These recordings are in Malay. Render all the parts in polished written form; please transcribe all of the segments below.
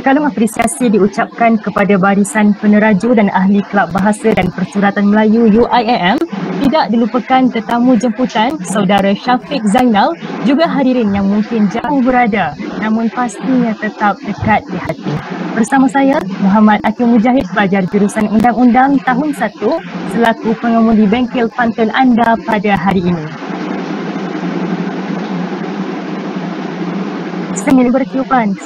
Sekalum apresiasi diucapkan kepada Barisan Peneraju dan Ahli Kelab Bahasa dan Persuratan Melayu UIAM, tidak dilupakan tetamu jemputan Saudara Syafiq Zainal, juga hadirin yang mungkin jauh berada namun pastinya tetap dekat di hati. Bersama saya, Muhammad Akil Mujahid, pelajar jurusan Undang-Undang tahun 1, selaku pengemudi bengkel pantun anda pada hari ini. Sambil bertiupan,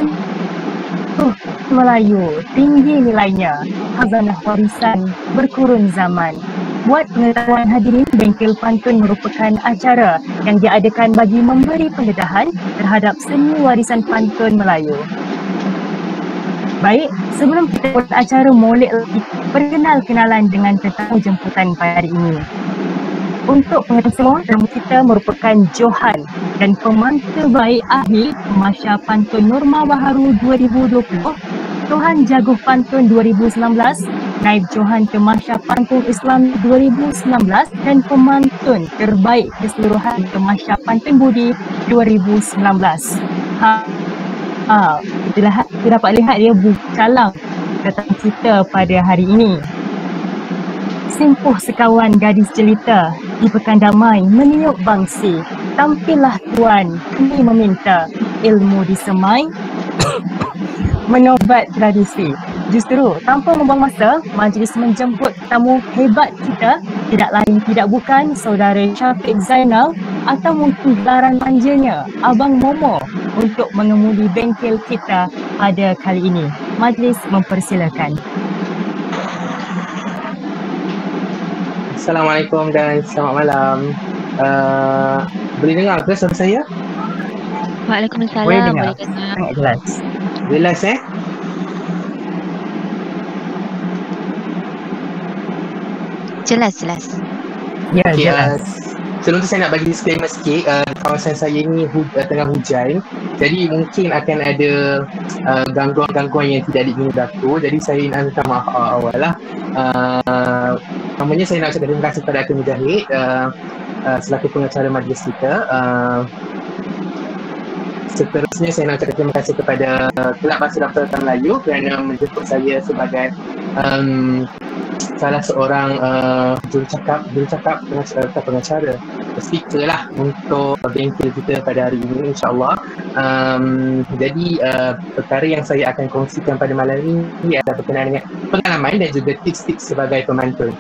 Melayu, tinggi nilainya, khazanah warisan, berkurun zaman. Buat pengetahuan hadirin, bengkel pantun merupakan acara yang diadakan bagi memberi pendedahan terhadap seni warisan pantun Melayu. Baik, sebelum kita buat acara molek lagi, perkenal-kenalan dengan tetamu jemputan pada hari ini. Untuk pengetahuan semua, nama kita merupakan Johan dan pemantul baik ahli Pemasya Pantun Norma Baharu 2020, Tuhan Jaguh Pantun 2019, Naib Johan Pemasya Pantun Islam 2019 dan pemantun terbaik keseluruhan Pemasya Pantun Budi 2019. Kita dapat lihat dia bercalang tentang kita pada hari ini. Simpuh sekawan gadis jelita, di pekan damai meniup bangsi. Tampillah tuan, kami meminta ilmu disemai, menobat tradisi. Justru tanpa membuang masa, majlis menjemput tamu hebat kita, tidak lain tidak bukan Saudara Syafiq Zainal atau mungkin gelaran manjanya Abang Momo untuk mengemudi bengkel kita pada kali ini. Majlis mempersilakan. Assalamualaikum dan selamat malam. Boleh dengar ke suara saya? Waalaikumsalam. Boleh dengar. Sangat jelas. Jelas Jelas. Ya, Okay, jelas. sebelum tu saya nak bagi disclaimer sikit. Kawasan saya ni tengah hujan, jadi mungkin akan ada gangguan-gangguan yang tidak diingini berlaku. Jadi saya nak minta maaf awal lah. Namanya saya nak ucapkan terima kasih kepada Akil Mujahid selaku pengacara majlis kita. Seterusnya saya nak ucapkan terima kasih kepada Kelab Bahasa dan Persuratan Melayu kerana menjemput saya sebagai salah seorang jurucakap pengacara, speaker lah untuk bengkel kita pada hari ini, insyaAllah. Jadi perkara yang saya akan kongsikan pada malam ini adalah berkenaan dengan pengalaman dan juga tips-tips sebagai pemantun.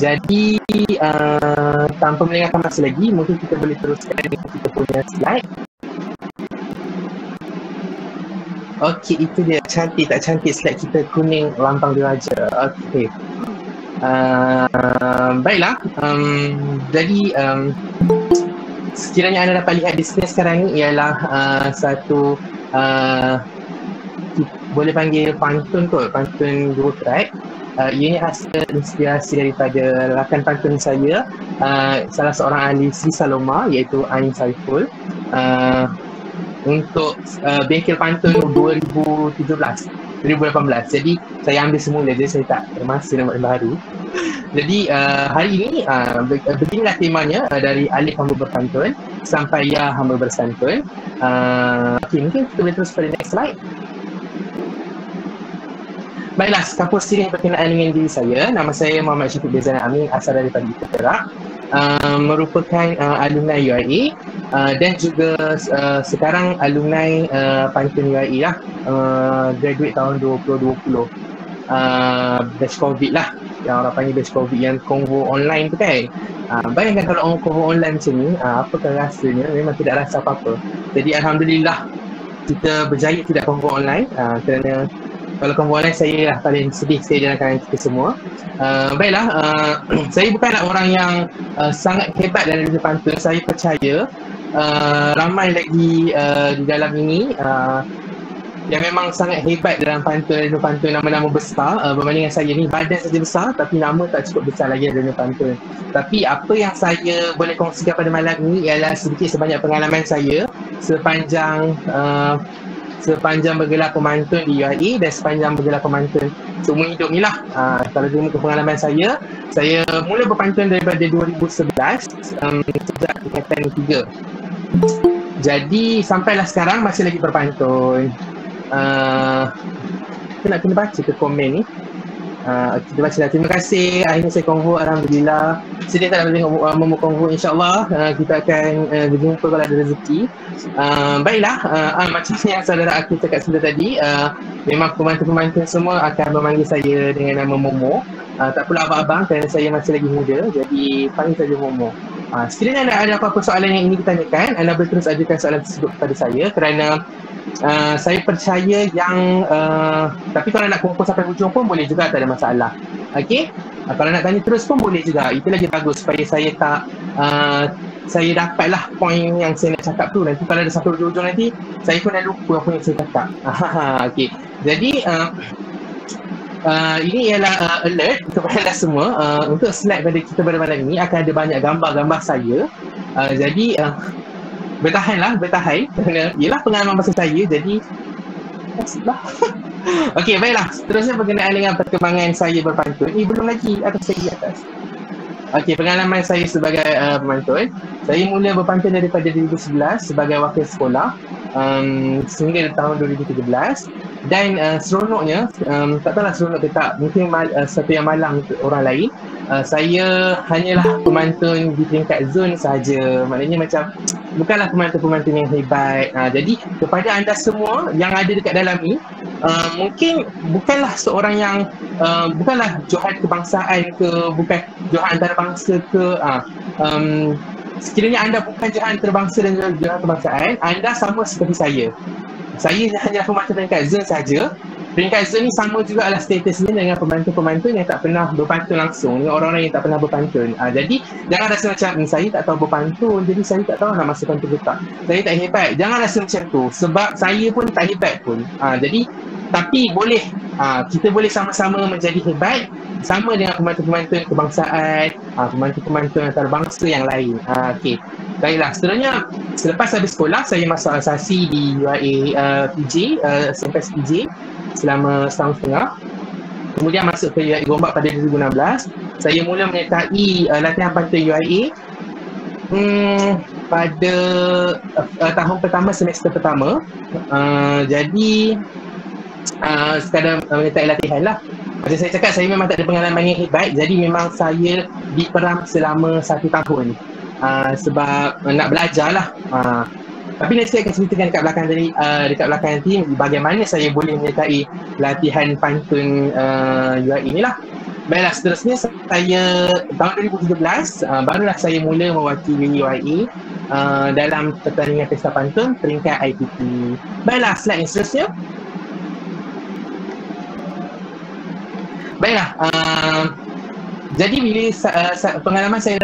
Jadi tanpa melengahkan masa lagi, mungkin kita boleh teruskan dengan kita punya slide. Okey, itu dia. Cantik tak cantik slide kita, kuning lambang diraja. Okey. Baiklah. Jadi sekiranya anda dapat lihat di skrin sekarang ni ialah satu boleh panggil pantun kot, pantun dua track. Ianya hasil inspirasi daripada rakan pantun saya, salah seorang ahli Sri Saloma iaitu Ain Saiful, untuk bengkel pantun 2018. Jadi saya ambil semula je, saya tak termasuk nama baru. Jadi hari ini beginilah temanya, dari alif hamba berpantun sampai ya hamba bersantun. Okay, mungkin kita boleh terus pada next slide. Baiklah, kapus sini berkenaan dengan diri saya. Nama saya Muhammad Syafiq Zainal Amin, asal daripada Perak. Merupakan alumni UIA dan juga sekarang alumni pantun UIA lah, graduate tahun 2020, batch COVID lah, yang orang panggil batch COVID yang konvo online tu kan. Bayangkan kalau orang konvo online macam ni, apakah rasanya? Memang tidak rasa apa-apa. Jadi Alhamdulillah kita berjaya tidak konvo online, kerana kalau konvo online saya lah paling sedih sekali dalam kalangan kita semua. Baiklah, saya bukanlah orang yang sangat hebat dalam dunia pantun. Saya percaya ramai lagi di dalam ini yang memang sangat hebat dalam pantun nama-nama besar berbanding dengan saya ni. Badan saja besar tapi nama tak cukup besar lagi dalam dunia pantun. Tapi apa yang saya boleh kongsikan pada malam ini ialah sedikit sebanyak pengalaman saya sepanjang bergelar pemantun di UIA dan sepanjang bergelar pemantun seumur hidup ni lah. Kalau dia ke pengalaman saya mula berpantun daripada 2011 sejak tingkatan 3. Jadi sampailah sekarang masih lagi berpantun. Kita nak kena baca ke komen ni. Kita baca lah. Terima kasih. Akhirnya saya konghu. Alhamdulillah. Sedia tak nak tengok Momo konghu. InsyaAllah kita akan berjumpa kalau ada rezeki. Baiklah. Macam yang saudara aku cakap sebentar tadi, memang pemantun-pemantun semua akan memanggil saya dengan nama Momo. Tak pula abang-abang kerana saya masih lagi muda. Jadi panggil saja Momo. Sekiranya ada apa-apa soalan yang ingin ditanyakan, anda boleh terus ajukan soalan tersebut kepada saya kerana saya percaya yang tapi kalau nak kumpul sampai hujung pun boleh juga, tak ada masalah. Okey? Kalau nak tanya terus pun boleh juga. Itu lagi bagus supaya saya tak saya dapatlah poin yang saya nak cakap tu. Nanti kalau ada sampai hujung-hujung nanti saya pun dah lupa apa yang saya cakap. Okey. Jadi ini ialah alert kepada anda semua. Untuk slide pada kita pada malam ini akan ada banyak gambar-gambar saya. Jadi bertahan kerana ialah pengalaman masa saya, jadi nasiblah. Okey, baiklah. Seterusnya berkenaan dengan perkembangan saya berpantun. Belum lagi, atas saya di atas. Okey, pengalaman saya sebagai pemantun. Saya mula berpantun daripada 2011 sebagai wakil sekolah sehingga tahun 2013. Dan seronoknya, tak tahulah seronok ke tak, mungkin satu yang malang untuk orang lain. Saya hanyalah pemantun di peringkat zon sahaja. Maknanya macam bukanlah pemantun-pemantun yang hebat. Jadi kepada anda semua yang ada dekat dalam ni, mungkin bukanlah seorang yang bukanlah johan kebangsaan ke, bukan johan antarabangsa ke, sekiranya anda bukan johan antarabangsa dan johan kebangsaan, anda sama seperti saya. Saya hanya pemantun peringkat zon saja. Peringkat zon ni sama juga adalah statusnya dengan pemantun-pemantun yang tak pernah berpantun langsung, dengan orang-orang yang tak pernah berpantun. Jadi jangan rasa macam saya tak tahu berpantun, jadi saya tak tahu nak masuk pantun ke tak, saya tak hebat. Jangan rasa macam tu, sebab saya pun tak hebat pun. Jadi tapi boleh, kita boleh sama-sama menjadi hebat sama dengan pemantun-pemantun kebangsaan, pemantun-pemantun antarabangsa yang lain. Okey. Baiklah, seterusnya selepas habis sekolah saya masuk asasi di UIA PJ, SMPS PJ selama setahun setengah. Kemudian masuk ke UIA Gombak pada 2016. Saya mula menyertai latihan pantun UIA pada tahun pertama, semester pertama. Jadi sekadar menyertai latihan lah. Macam saya cakap, saya memang tak ada pengalaman yang hebat. Jadi memang saya diperam selama 1 tahun. Sebab nak belajar lah. Tapi nanti saya akan ceritakan dekat belakang nanti bagaimana saya boleh menyertai latihan pantun UIA ni lah. Baiklah, seterusnya saya tahun 2017 barulah saya mula mewakili UIA dalam pertandingan pesta pantun peringkat IPT. Baiklah, slide yang seterusnya. Baiklah, jadi bila pengalaman saya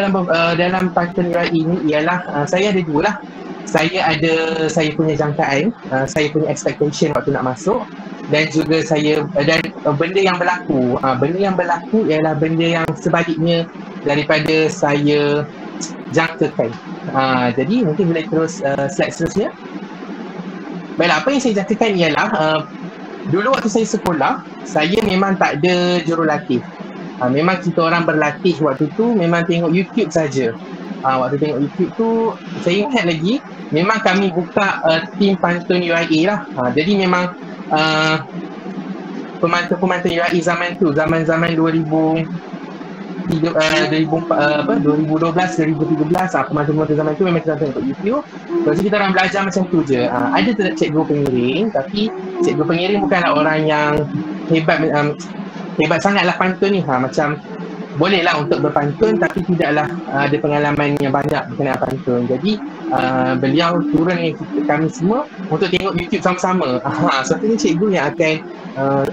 dalam pantun UIA ini ialah saya ada dua lah. Saya punya jangkaan, saya punya expectation waktu nak masuk, dan juga benda yang berlaku ialah benda yang sebaliknya daripada saya jangkakan. Jadi mungkin boleh terus slide seterusnya. Baiklah, apa yang saya jangkakan ialah dulu waktu saya sekolah, saya memang tak ada jurulatih. Memang kita orang berlatih waktu tu memang tengok YouTube saja. Waktu tengok YouTube tu, saya ingat lagi, memang kami buka tim pantun UIA lah. Jadi memang pemantun-pemantun UIA zaman tu, zaman-zaman 2012, 2013, pemantun-pemantun zaman tu memang kita tengok YouTube. Lepas tu kita orang belajar macam tu je. Ada tu cikgu pengiring, tapi cikgu pengiring bukanlah orang yang hebat sangatlah pantun ni. Macam bolehlah untuk berpantun tapi tidaklah ada pengalaman yang banyak berkenaan pantun. Jadi beliau turun dengan kami semua untuk tengok YouTube sama-sama. Satunya cikgu yang akan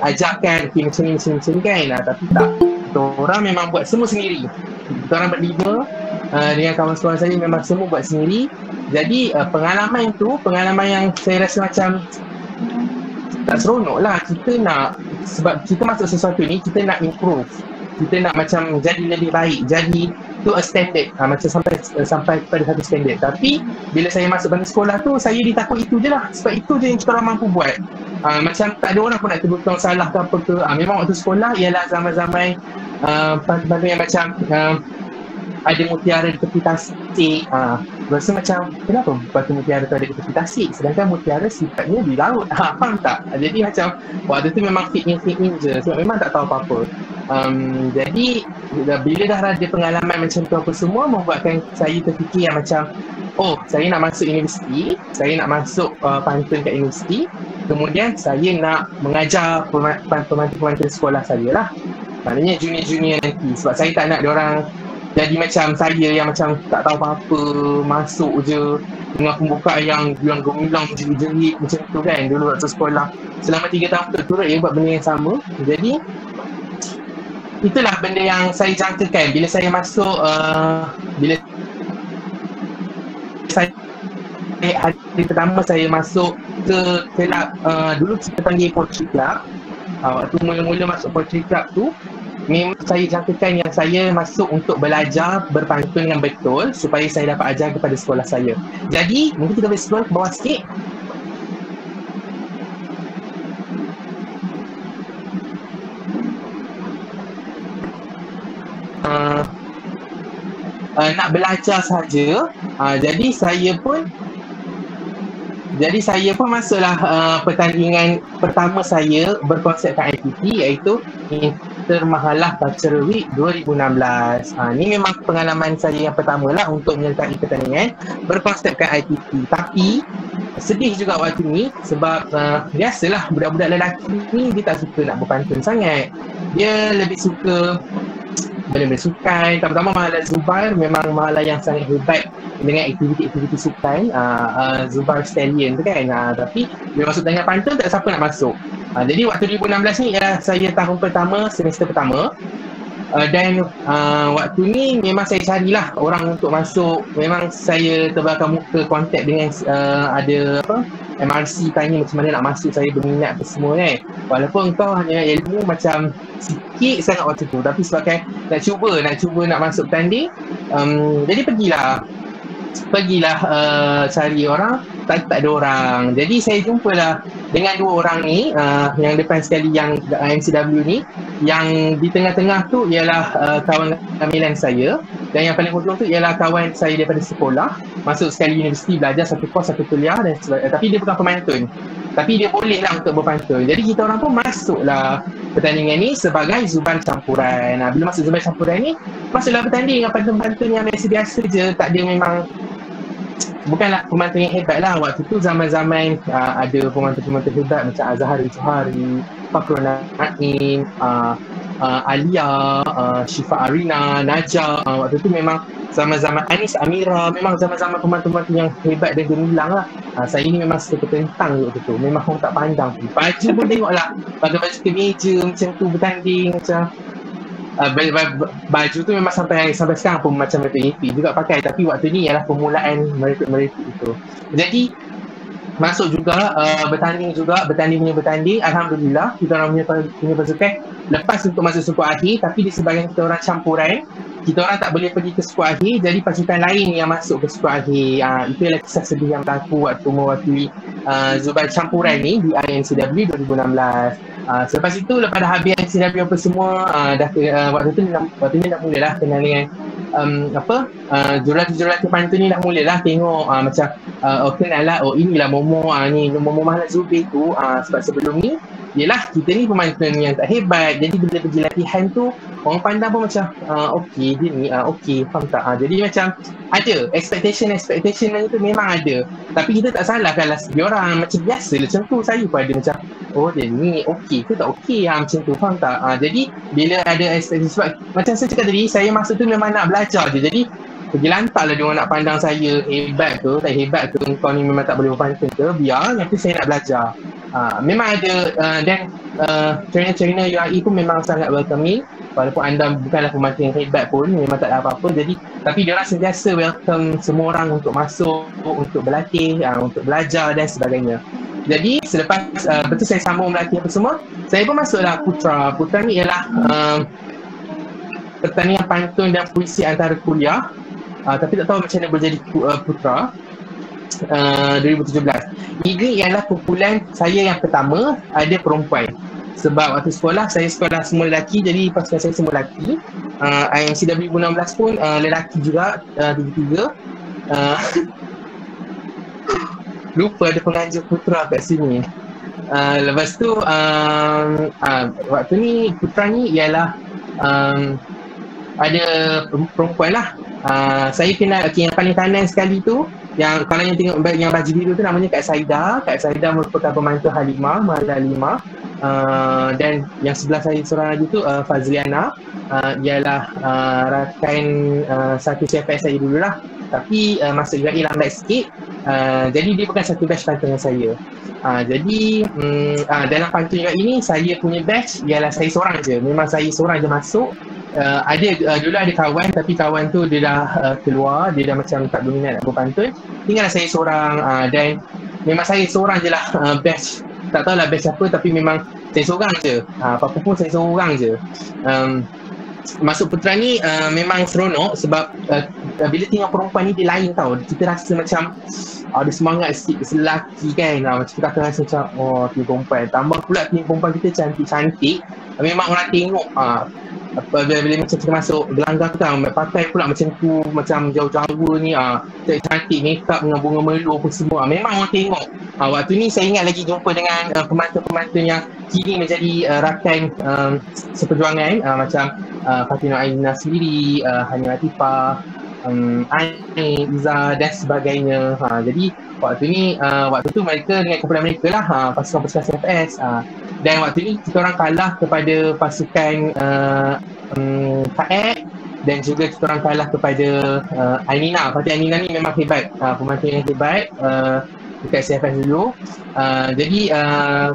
ajarkan macam ni kan. Tapi tak, kita orang memang buat semua sendiri. Kita orang berlima dengan kawan-kawan saya memang semua buat sendiri. Jadi pengalaman yang saya rasa macam tak seronok lah. Kita nak, sebab kita masuk sesuatu ni, kita nak improve, kita nak macam jadi lebih baik, jadi to a standard, macam sampai kepada satu standard. Tapi bila saya masuk balik sekolah tu, saya ditakut itu je lah, sebab itu je yang kita orang mampu buat. Macam tak ada orang pun nak tegur salah ke apa ke. Memang waktu sekolah ialah zaman-zaman pantun yang macam ada mutiara di tepi tasik. Rasa macam kenapa batu mutiara tu ada di tepi tasik sedangkan mutiara sifatnya di laut. Faham tak? Jadi macam waktu tu memang fit in je sebab memang tak tahu apa-apa. Jadi bila dah ada pengalaman macam tu apa semua membuatkan saya terfikir yang macam saya nak masuk universiti, saya nak masuk pantun kat universiti, kemudian saya nak mengajar pemantun-pemantun sekolah saya lah. Maknanya junior-junior nanti sebab saya tak nak diorang jadi macam saya yang macam tak tahu apa-apa, masuk je dengan pembukaan yang gemilang jerit-jerit macam tu kan dulu waktu sekolah. Selama 3 tahun berturut-turut buat benda yang sama. Jadi itulah benda yang saya jangkakan bila saya masuk bila saya hari pertama saya masuk ke kelab, dulu kita panggil Poetry Club. Waktu mula-mula masuk Poetry Club tu memang saya jangkakan yang saya masuk untuk belajar berpantun yang betul supaya saya dapat ajar kepada sekolah saya. Jadi mungkin kita boleh scroll ke bawah sikit. Nak belajar saja. Jadi saya pun masuklah pertandingan pertama saya berkonsepkan ITP iaitu Intermahalah Cultural Week 2016. Ni memang pengalaman saya yang pertama lah untuk menyertai pertandingan berkonsepkan ITP. Tapi sedih juga waktu ni sebab biasalah budak-budak lelaki ni dia tak suka nak berpantun sangat. Dia lebih suka benda-benda sukan. Terutama Mahala Zubair memang mahala yang sangat hebat dengan aktiviti-aktiviti sukan. Zubair Stallion tu kan. Tapi bila masuk dengan pantun tak siapa nak masuk. Jadi waktu 2016 ni ialah saya tahun pertama, semester pertama. Dan waktu ni memang saya carilah orang untuk masuk. Memang saya terbakar muka kontak dengan ada MRC tanya macam mana nak masuk, saya berminat apa semua kan. Walaupun kau hanya ilmu macam sikit sangat waktu tu, tapi sebagai nak cuba nak masuk tanding, jadi pergilah cari orang, tak ada orang. Jadi saya jumpalah dengan 2 orang ni, yang depan sekali yang MCW ni, yang di tengah-tengah tu ialah kawan gamilan saya, dan yang paling hujung tu ialah kawan saya daripada sekolah, masuk sekali universiti, belajar satu kos, satu kuliah dan tapi dia bukan pemantun. Tapi dia boleh lah untuk berpantun. Jadi kita orang pun masuklah pertandingan ni sebagai zuban campuran. Bila masuk zuban campuran ni, masuklah bertanding dengan pantun-pantun yang biasa-biasa je. Tak ada memang, bukanlah pemantun yang hebat lah. Waktu tu zaman-zaman ada pemantun-pemantun hebat macam Azhari Johari, Fakrul Naim, Alia, Syifa Arina, Najah. Waktu tu memang zaman-zaman Anis Amira, memang zaman-zaman pemantun-pemantun yang hebat dan gemilang lah. Saya ni memang suka tentang waktu tu, memang orang tak pandang. Baju pun tengoklah, pakai baju kemeja macam tu bertanding macam baju tu memang sampai sekarang pun macam mereka juga pakai. Tapi waktu ni ialah permulaan mereka itu. Jadi masuk juga, bertanding. Alhamdulillah kita orang punya pasukan lepas untuk masuk skuad akhir, tapi disebabkan kita orang campuran, kita orang tak boleh pergi ke skuad akhir, jadi pasukan lain yang masuk ke skuad akhir. Itu ialah kisah sedih yang berlaku waktu mewakili Zubair campuran ni di IMCW 2016. Selepas itu, lepas dah habis IMCW apa semua, waktu ni dah mulalah kenal dengan jurulatih pantun ni dah mulalah tengok macam kenal lah, inilah Momo, ni Momo Mahala Zubir tu. Sebab sebelum ni yelah kita ni pemantun yang tak hebat, jadi bila pergi latihan tu orang pandang pun macam okey dia ni, okey, faham tak? Jadi macam ada expectation itu memang ada, tapi kita tak salah kalau dia orang macam biasa macam tu. Saya pun ada macam dia ni okey ke tak okey, macam tu, faham tak? Jadi bila ada expectation, sebab macam saya cakap tadi, saya masuk tu memang nak belajar je. Jadi pergi lantak lah dia orang nak pandang saya hebat ke tak hebat ke, kau ni memang tak boleh berpantun ke, biar nanti saya nak belajar. Memang ada dan trainer-trainer UAE pun memang sangat welcoming, walaupun anda bukanlah pemantun yang hebat pun, memang tak ada apa-apa. Jadi tapi dia orang sentiasa welcome semua orang untuk masuk, untuk berlatih, untuk belajar dan sebagainya. Jadi selepas betul saya sambung berlatih apa semua, saya pun masuklah Putra ni ialah pertandingan pantun dan puisi antara kuliah, tapi tak tahu macam mana boleh jadi Putra 2017. Ini ialah kumpulan saya yang pertama ada perempuan. Sebab waktu sekolah, saya sekolah semua lelaki, jadi pasukan saya semua lelaki. IMCW 2016 pun lelaki juga, 3-3. Lupa ada penganjur Putra kat sini. Lepas tu waktu ni Putra ni ialah ada perempuan lah. Saya kenal yang paling kanan sekali tu, yang kalau yang tengok yang baju biru tu namanya Kak Saida. Kak Saida merupakan pembantu Halimah, Mahal Halimah. Dan yang sebelah saya seorang lagi tu Fazliana, ialah rakan satu CFS saya dulu lah, tapi masuk UAE lambat sikit. Jadi dia bukan satu batch pantun dengan saya. Jadi dalam pantun UAE ni saya punya batch ialah saya seorang je. Memang saya seorang je masuk. Dulu ada kawan, tapi kawan tu dia dah keluar, dia dah macam tak berminat nak berpantun. Tinggallah saya seorang, dan memang saya seorang je lah batch. Tak tahulah batch apa, tapi memang saya seorang je. Apa-apa pun saya seorang je. Masuk Putra ni memang seronok sebab bila tengok perempuan ni dia lain tau. Kita rasa macam ada semangat sikit selaki kan. Macam kita akan rasa macam tim perempuan. Tambah pula tim perempuan kita cantik-cantik. Memang orang tengok bila macam kita masuk gelanggang tu kan, pakai pula macam tu, macam jauh-jauh ni, cantik, make up dengan bunga merlur pun semua. Memang orang tengok. Waktu ni saya ingat lagi jumpa dengan pemantun-pemantun yang kini menjadi rakan seperjuangan, macam Fatimah Aina sendiri, Hania Latifah, Aini, Iza dan sebagainya. Jadi waktu tu mereka dengan kumpulan mereka lah, pasukan-pasukan CFS. Dan waktu ni kita orang kalah kepada pasukan KAEK, dan juga kita orang kalah kepada Ainina. Fatih Ainina ni memang hebat, pemantun yang hebat dekat CFS dulu. Jadi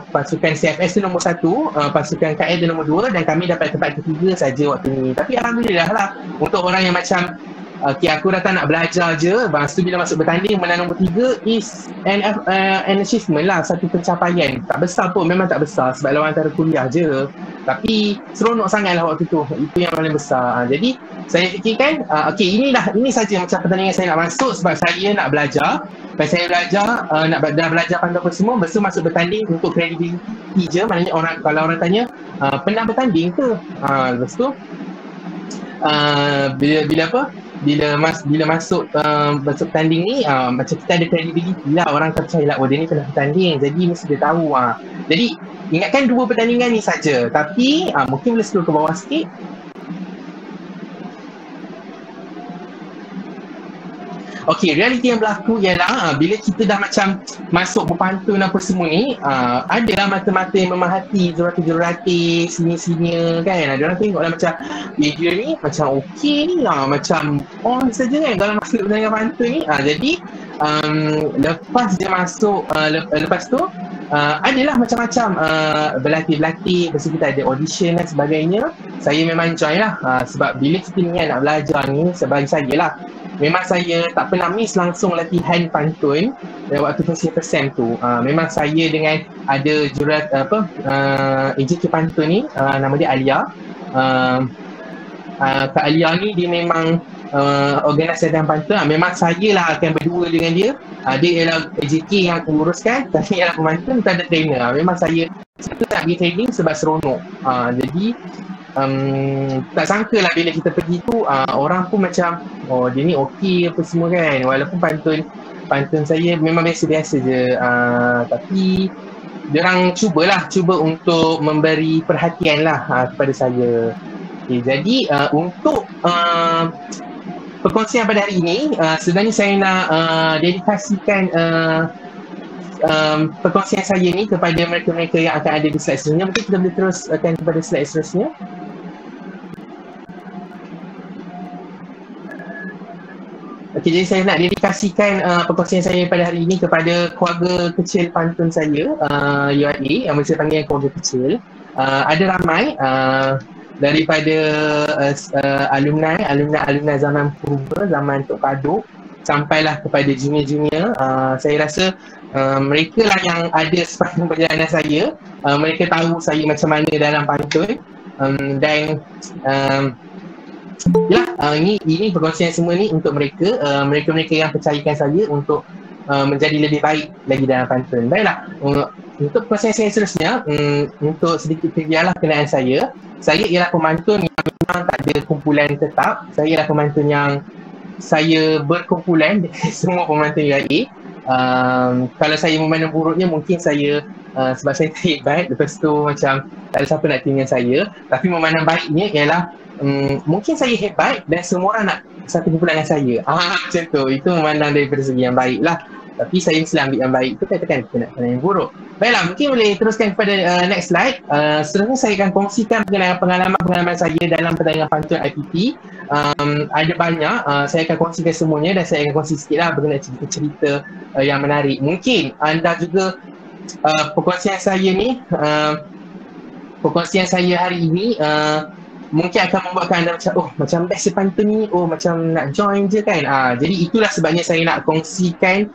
pasukan CFS tu nombor 1, pasukan KAEK tu nombor 2, dan kami dapat tempat ketiga saja waktu ni. Tapi alhamdulillah lah, untuk orang yang macam aku datang nak belajar je, lepas tu bila masuk bertanding menang nombor 3 is an achievement lah, satu pencapaian. Tak besar pun, memang tak besar sebab lawan antara kuliah je, tapi seronok sangat lah waktu tu. Itu yang paling besar. Jadi saya fikirkan ini saja macam pertandingan saya nak masuk, sebab saya nak belajar. Lepas saya belajar, dah belajar pantun apa semua, lepas tu masuk bertanding untuk credibility je. Maknanya kalau orang tanya pernah bertanding ke, lepas tu bila masuk tanding ni, macam kita ada credibility lah, orang akan percaya lah, dia ni pernah bertanding, jadi mesti dia tahu. Jadi ingatkan 2 pertandingan ni saja, tapi mungkin boleh scroll ke bawah sikit. Okey, realiti yang berlaku ialah bila kita dah macam masuk berpantun apa semua ni, adalah mata-mata yang memahati jurati-jurati sini-sini kan. Ada orang tengok lah macam dia ni macam okey ni lah, macam on saja kan kalau masuk dengan pantun ni. Jadi lepas dia masuk, lepas tu adalah macam-macam berlatih-berlatih, lepas tu kita ada audition dan sebagainya. Saya memang join lah, sebab bila kita niat nak belajar ni, sebagai saya lah, memang saya tak pernah miss langsung latihan pantun waktu persen tu. Memang saya dengan ada jurat AJK pantun ni, nama dia Alia. Kak Alia ni dia memang organisasi dan pantun. Memang saya lah akan berdua dengan dia. Dia ialah AJK yang aku uruskan, tapi ialah pemantun, tak ada trainer. Memang saya tak pergi training sebab seronok. Jadi tak sangka lah bila kita pergi tu, orang pun macam dia ni okey apa semua kan. Walaupun pantun saya memang biasa-biasa je, tapi diorang cuba untuk memberi perhatian lah kepada saya. Jadi untuk perkongsian pada hari ini, sebenarnya saya nak dedikasikan perkongsian saya ni kepada mereka-mereka yang akan ada di slide seterusnya. Mungkin kita boleh teruskan kepada slide seterusnya. Okey, jadi saya nak dedikasikan perkongsian saya pada hari ini kepada keluarga kecil pantun saya, UAE, yang saya panggil keluarga kecil. Ada ramai daripada alumni zaman purba, zaman Tok Kaduk, sampailah kepada junior-junior. Saya rasa mereka lah yang ada sepanjang perjalanan saya. Mereka tahu saya macam mana dalam pantun, dan ini perkongsian semua ni untuk mereka-mereka yang percayakan saya untuk menjadi lebih baik lagi dalam pantun. Baiklah, untuk perkongsian saya seterusnya, untuk sedikit trivialah kenaan saya ialah pemantun yang memang tak ada kumpulan tetap. Saya adalah pemantun yang saya berkumpulan dengan semua pemantun UIA. Kalau saya memandang buruknya mungkin saya sebab saya tak hebat, lepas tu macam tak ada siapa nak tinggal saya. Tapi memandang baiknya ialah mungkin saya hebat dan semua orang nak satu kumpulan dengan saya. Macam tu, itu memandang daripada segi yang baik lah. Tapi saya mesti ambil yang baik tu, katakan kita nak pandang yang buruk. Baiklah, mungkin boleh teruskan kepada next slide. Seterusnya saya akan kongsikan pengalaman saya dalam pertandingan pantun IPT. Ada banyak, saya akan kongsikan semuanya dan saya akan kongsi sikit lah berkenaan cerita-cerita yang menarik. Mungkin anda juga perkongsian saya hari ini mungkin akan membuatkan anda macam macam best pantun ni, macam nak join je kan. Jadi itulah sebabnya saya nak kongsikan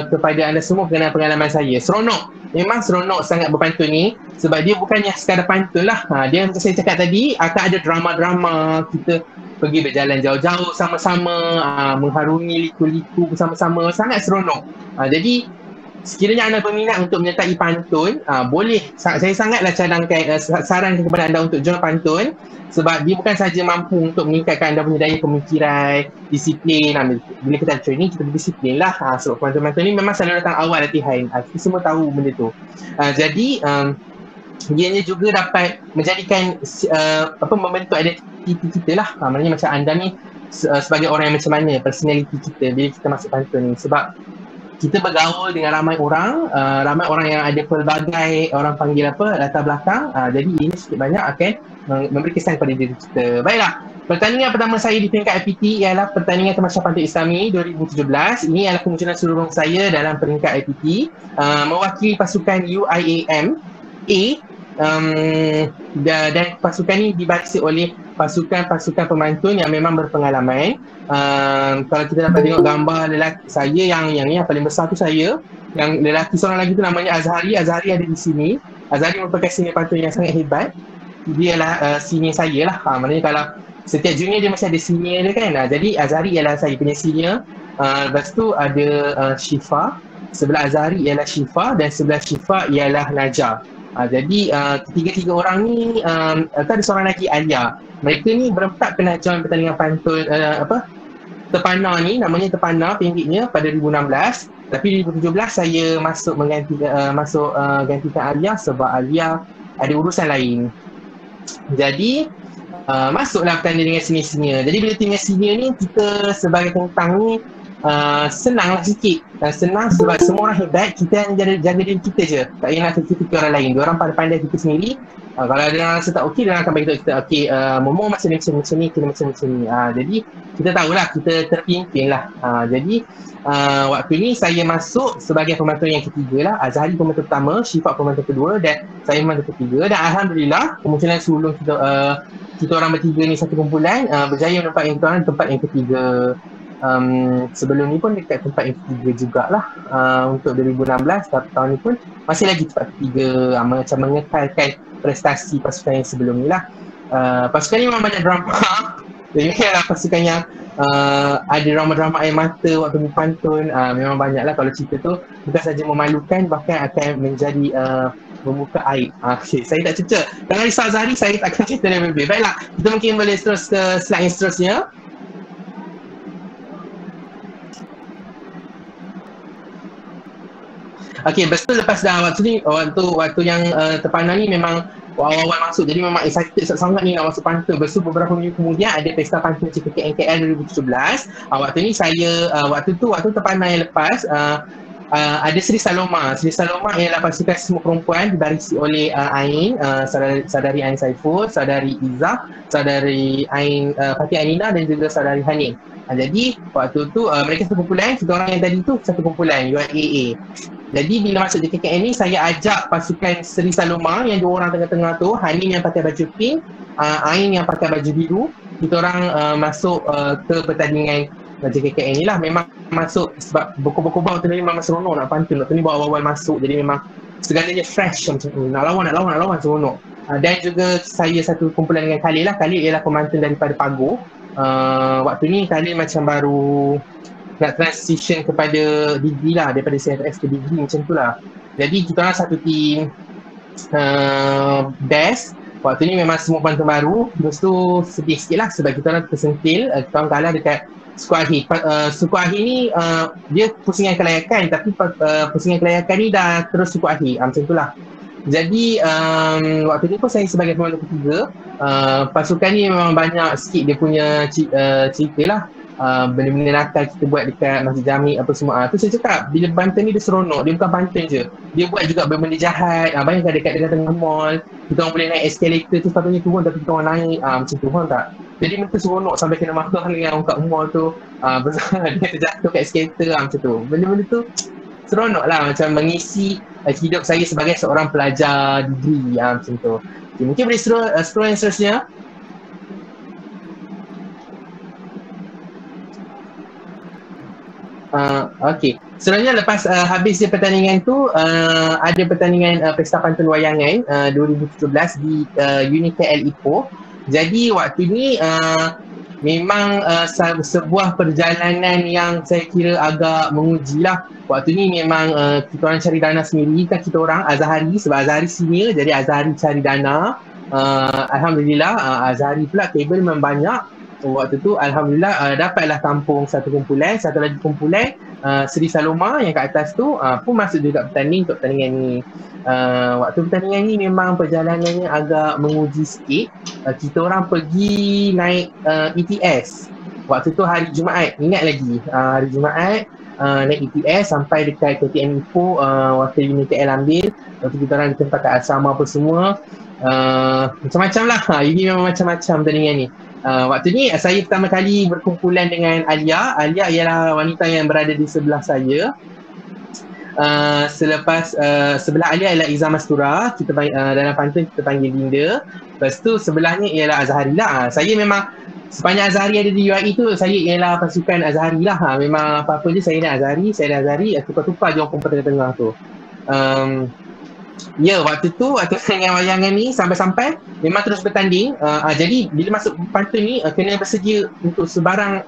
kepada anda semua berkenaan pengalaman saya. Seronok, memang seronok sangat berpantun ni sebab dia bukannya sekadar pantun lah. Dia macam saya cakap tadi, akan ada drama-drama, kita pergi berjalan jauh-jauh sama-sama, mengharungi liku-liku bersama-sama, sangat seronok. Jadi sekiranya anda berminat untuk menyertai pantun, boleh, saya sangatlah cadangkan, sarankan kepada anda untuk join pantun sebab dia bukan sahaja mampu untuk meningkatkan anda punya daya pemikiran, disiplin. Bila kita training, kita berdisiplin lah. Sebab pantun-pantun ni memang selalu datang awal latihan. Kita semua tahu benda tu. Jadi ianya juga dapat menjadikan membentuk identiti kita lah. Maknanya macam anda ni sebagai orang yang macam mana, personality kita bila kita masuk pantun ni. Sebab kita bergaul dengan ramai orang yang ada pelbagai orang panggil latar belakang. Jadi ini sedikit banyak akan memberi kesan kepada diri kita. Baiklah, pertandingan pertama saya di peringkat IPT ialah pertandingan Tamasya Pantun Islami 2017. Ini adalah kemunculan sulung saya dalam peringkat IPT, mewakili pasukan UIAM A. Dan pasukan ini dibarisi oleh pasukan pemantun yang memang berpengalaman. Kalau kita dapat tengok gambar lelaki saya yang paling besar tu saya, yang lelaki seorang lagi tu namanya Azhari ada di sini. Azhari merupakan senior pantun yang sangat hebat. Dia adalah senior saya lah. Maknanya kalau setiap junior dia mesti ada senior dia kan. Jadi Azhari ialah saya punya senior. Lepas tu ada Syifa, sebelah Azhari ialah Syifa dan sebelah Syifa ialah Najah. Jadi ketiga-tiga orang ni, ada seorang lagi Alia. Mereka ni berempat pernah join pertandingan pantun Terpana ni, namanya Terpana pendeknya pada 2016. Tapi 2017 saya masuk gantikan Alia sebab Alia ada urusan lain. Jadi masuklah pertandingan senior-senior. Jadi bila tim senior ni, kita sebagai tentang ni senanglah sikit. Senang sebab semua orang hebat, kita yang jaga diri kita je, tak payah nak kritik orang lain. Diorang pandai kita sendiri. Kalau ada orang rasa tak okey, diorang akan beritahu kita, okey, Momo macam ni, kena macam ni. Jadi kita tahulah, kita terpimpin lah. Jadi waktu ni saya masuk sebagai pemantun yang ketiga lah. Azhari pemantun pertama, Syifa pemantun kedua dan saya pemantun ketiga. Dan Alhamdulillah, kemunculan sulung kita orang bertiga ni satu kumpulan, berjaya menempatkan kita orang tempat yang ketiga. Sebelum ni pun dekat tempat yang ketiga jugalah, untuk 2016, tapi tahun ni pun masih lagi tempat ketiga, macam mengekalkan prestasi pasukan yang sebelum ni lah. Pasukan ni memang banyak drama. Jadi lah pasukan yang ada drama-drama air mata waktu berpantun, memang banyak lah. Kalau cerita tu bukan saja memalukan, bahkan akan menjadi membuka aib. Okay, saya tak cerita. Jangan risau Azhari, saya tak akan cerita lebih. Baiklah, kita mungkin boleh terus ke slide yang seterusnya. Okey, betul. Lepas dah waktu yang Terpana ni memang awal-awal masuk, jadi memang excited sangat ni nak masuk pantun. Lepas tu beberapa minggu kemudian ada pesta pantun CKKL 2017. Waktu ni saya, waktu Terpana yang lepas, ada Sri Saloma. Sri Saloma ialah pasukan semua perempuan dibarisi oleh Ain, saudari Ain Saiful, saudari Izzah, saudari Ain Fatih Anina dan juga saudari Hanin. Jadi waktu tu mereka satu kumpulan, kita orang yang tadi tu satu kumpulan UIAA. Jadi bila masuk JKKN ni, saya ajak pasukan Sri Saloma yang dua orang tengah-tengah tu, Hanin yang pakai baju pink, Ain yang pakai baju biru. Kita orang masuk ke pertandingan JKKN ni lah. Memang masuk sebab berkobar-kobar tu ni memang seronok nak pantun. Waktu ni baru awal masuk, jadi memang segalanya fresh macam ni. Nak lawan seronok. Dan juga saya satu kumpulan dengan Khalil lah. Khalil ialah pemantun daripada Pago. Waktu ni Khalil macam baru nak transition kepada degree lah, daripada CFS ke degree macam tu lah. Jadi kita orang satu team best Waktu ni memang semua pantun baru. Lepas tu sedih sikit lah sebab kita orang tersentil. Kita orang kalah dekat suku akhir. Suku akhir ni dia pusingan kelayakan, tapi pusingan kelayakan ni dah terus suku akhir. Macam tu lah. Jadi waktu ni pun saya sebagai pemandu ketiga, pasukan ni memang banyak sikit dia punya cerita lah. Benda-benda nakal kita buat dekat Masjid Jami apa semua. Tu saya cakap, bila pantun ni dia seronok, dia bukan pantun je. Dia buat juga benda jahat. Bayangkan dekat tengah mall, kita orang boleh naik eskalator tu, sepatutnya turun tapi kita orang naik. Macam tu, faham tak? Jadi benda seronok sampai kena marah dengan orang kat mall tu. Dia terjatuh kat eskalator macam tu. Benda-benda tu seronok lah, macam mengisi hidup saya sebagai seorang pelajar degree macam tu. Okay, mungkin boleh scroll yang seterusnya. Okay, sebenarnya lepas habis dia pertandingan tu ada pertandingan Pesta Pantun Wayangan 2017 di Unika El Ipoh. Jadi waktu ni memang sebuah perjalanan yang saya kira agak menguji lah. Waktu ni memang kita orang cari dana sendiri kan, kita orang Azhari, sebab Azhari senior jadi Azhari cari dana. Alhamdulillah Azhari pula kabel memang banyak. Waktu tu Alhamdulillah dapatlah tampung satu lagi kumpulan Seri Saloma yang kat atas tu pun masuk juga bertanding untuk pertandingan ni. Waktu pertandingan ni memang perjalanannya agak menguji sikit. Kita orang pergi naik ETS. Waktu tu hari Jumaat, ingat lagi hari Jumaat naik ETS sampai dekat KTM Ipoh, waktu Unit KL ambil. Waktu kita orang ditempatkan kat asrama apa semua. Macam-macam lah. Ini memang macam-macam pertandingan ni. Waktu ni saya pertama kali berkumpulan dengan Alia. Alia ialah wanita yang berada di sebelah saya. Selepas sebelah Alia ialah Izzah Mastura, kita dalam pantun kita panggil Dinda. Lepas tu sebelahnya ialah Azhari lah. Saya memang sepanjang Azhari ada di UAE tu, saya ialah pasukan Azhari lah. Memang apa-apa je saya dan Azhari, tukar-tukar je orang perempuan tengah-tengah tu. Ya, waktu dengan wayangan ni sampai-sampai memang terus bertanding. Jadi bila masuk pantun ni kena bersedia untuk sebarang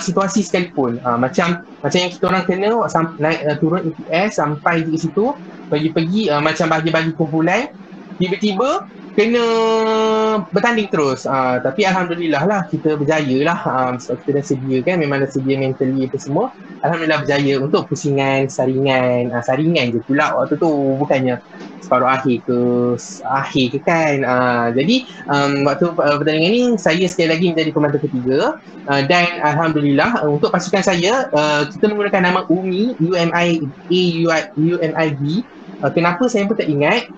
situasi sekalipun. Macam yang kita orang kena naik turun ETS sampai di situ, pergi macam bagi-bagi kumpulan, tiba-tiba kena bertanding terus. Tapi Alhamdulillah lah kita berjaya lah. Sebab kita dah sedia kan, memang dah sedia mentally apa semua. Alhamdulillah berjaya untuk pusingan, saringan je pula waktu tu, bukannya separuh akhir ke kan. Jadi waktu pertandingan ni saya sekali lagi menjadi pemandu ketiga. Dan Alhamdulillah untuk pasukan saya kita menggunakan nama UMI, UMIB. Kenapa saya pun tak ingat.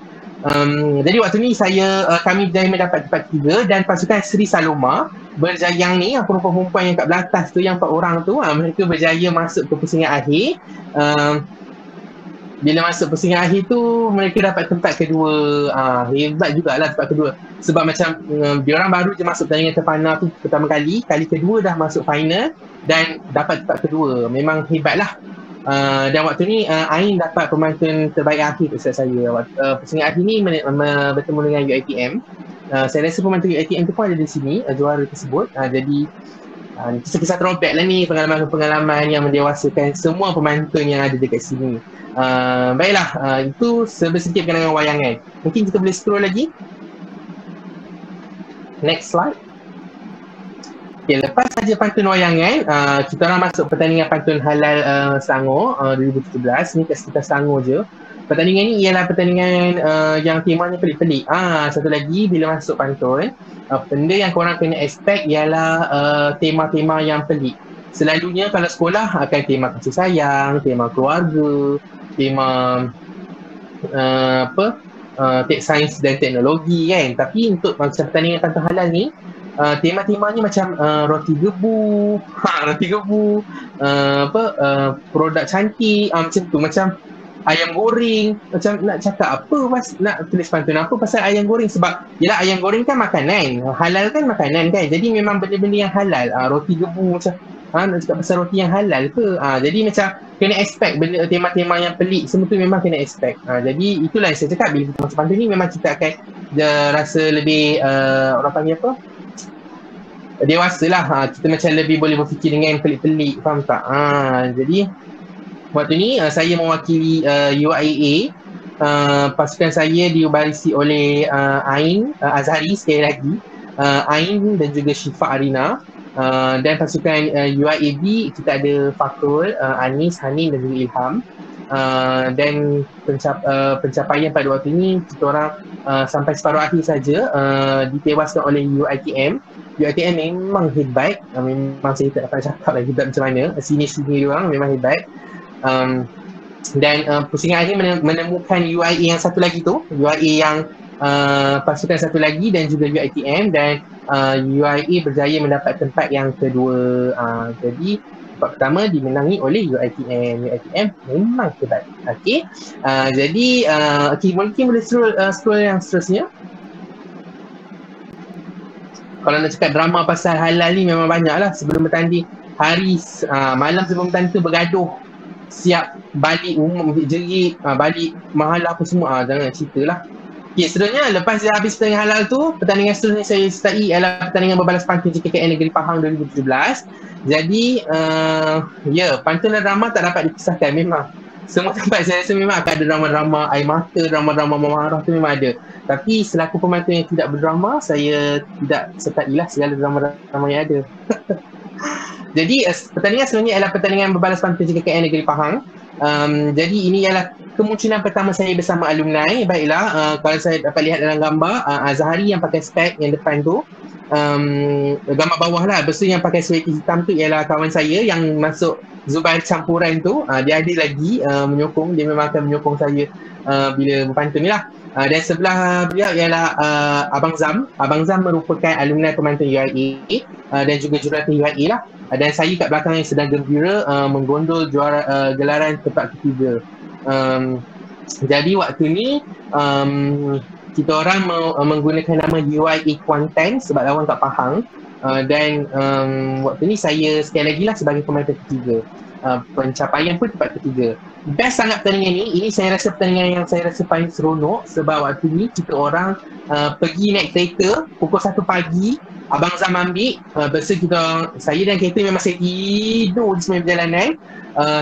Jadi waktu ni kami berjaya mendapat tempat ketiga, dan pasukan Seri Saloma berjayang ni, perempuan-perempuan yang kat belah atas tu, yang 4 orang tu, mereka berjaya masuk ke pusingan akhir. Bila masuk pusingan akhir tu, mereka dapat tempat kedua. Hebat jugalah tempat kedua, sebab macam diorang baru je masuk pertandingan terpana tu pertama kali kedua dah masuk final dan dapat tempat kedua. Memang hebat lah. Dan waktu ni Ain dapat pemantun terbaik akhir untuk saya. Pusingan akhir ni bertemu dengan UiTM. Saya rasa pemantun UiTM tu pun ada di sini, juara tersebut. Jadi kisah-kisah throwback lah ni, pengalaman yang mendewasakan semua pemantun yang ada dekat sini. Baiklah, itu sedikit berkenaan dengan wayangan. Mungkin kita boleh scroll lagi. Next slide. Okay, lepas saja pantun wayangan, kita orang masuk pertandingan pantun halal Selangor 2017. Ni kat sekitar Selangor je. Pertandingan ni ialah pertandingan yang temanya pelik-pelik. Satu lagi, bila masuk pantun, benda yang korang kena expect ialah tema-tema yang pelik. Selalunya kalau sekolah akan tema kasih sayang, tema keluarga, tema sains dan teknologi kan. Tapi untuk macam pertandingan pantun halal ni, tema-temanya macam roti gebu, produk cantik, macam tu, macam ayam goreng. Macam nak cakap apa nak tulis pantun apa pasal ayam goreng, sebab yelah ayam goreng kan makanan, halal kan makanan kan. Jadi memang benda-benda yang halal. Roti gebu macam nak cakap pasal roti yang halal ke. Jadi macam kena expect benda, tema-tema yang pelik semua tu memang kena expect. Jadi itulah yang saya cakap, bila kita masuk pantun ni memang kita akan rasa lebih orang panggil apa, dewasa lah. Kita macam lebih boleh berfikir dengan pelik-pelik, faham tak? Jadi waktu ni saya mewakili UIA pasukan saya dibarisi oleh Ain Azhari sekali lagi, Ain dan juga Syifa Arina. Dan pasukan UIAB kita ada Fakrul, Anis, Hanin dan juga Ilham. Dan pencapaian pada waktu ini kita orang sampai separuh akhir saja ditewaskan oleh UiTM. UiTM memang hebat, memang saya tak dapat cakap lagi hebat macam mana. Sini-sini orang memang hebat. Dan pusingan akhir menemukan UIA yang satu lagi tu, UIA yang pasukan satu lagi dan juga UiTM, dan UIA berjaya mendapat tempat yang kedua. Jadi tempat pertama dimenangi oleh UiTM. UiTM memang hebat. Okey. Jadi mungkin boleh scroll yang seterusnya. Kalau nak cakap drama pasal halal ni memang banyak lah. Sebelum bertanding, malam sebelum bertanding tu bergaduh, siap balik umum, jerit, balik mahalah apa semua. Jangan cerita lah. Okay, seterusnya lepas dah habis pertandingan halal tu, pertandingan seterusnya saya sertai ialah pertandingan berbalas pantun JKKN Negeri Pahang 2017. Jadi pantun dan drama tak dapat dipisahkan. Memang semua tempat saya rasa memang akan ada drama-drama air mata, drama-drama marah tu memang ada. Tapi selaku pemantun yang tidak berdrama, saya tidak sertailah segala drama-drama yang ada. Jadi pertandingan sebenarnya ialah pertandingan berbalas pantun JKKN Negeri Pahang. Jadi ini ialah kemunculan pertama saya bersama alumni. Baiklah, kalau saya dapat lihat dalam gambar, Azhari yang pakai spek yang depan tu, gambar bawah lah, lepas tu yang pakai sweater hitam tu ialah kawan saya yang masuk Zubair campuran tu. Dia ada lagi menyokong, dia memang akan menyokong saya bila berpantun ni lah. Dan sebelah beliau ialah Abang Zam. Abang Zam merupakan alumni pemantun UIA dan juga jurulatih UIA lah. Dan saya kat belakang yang sedang gembira menggondol juara gelaran tempat ketiga. Jadi waktu ni kita orang menggunakan nama UIA Kuantan sebab lawan kat Pahang. Dan waktu ni saya sekali lagi lah sebagai pemantun ketiga. Pencapaian pun tempat ketiga. Best sangat pertandingan ni. Ini saya rasa pertandingan yang saya rasa paling seronok sebab waktu ni kita orang pergi naik kereta pukul 1 pagi. Abang Zam ambil, saya dan kereta memang saya tidur di semua perjalanan.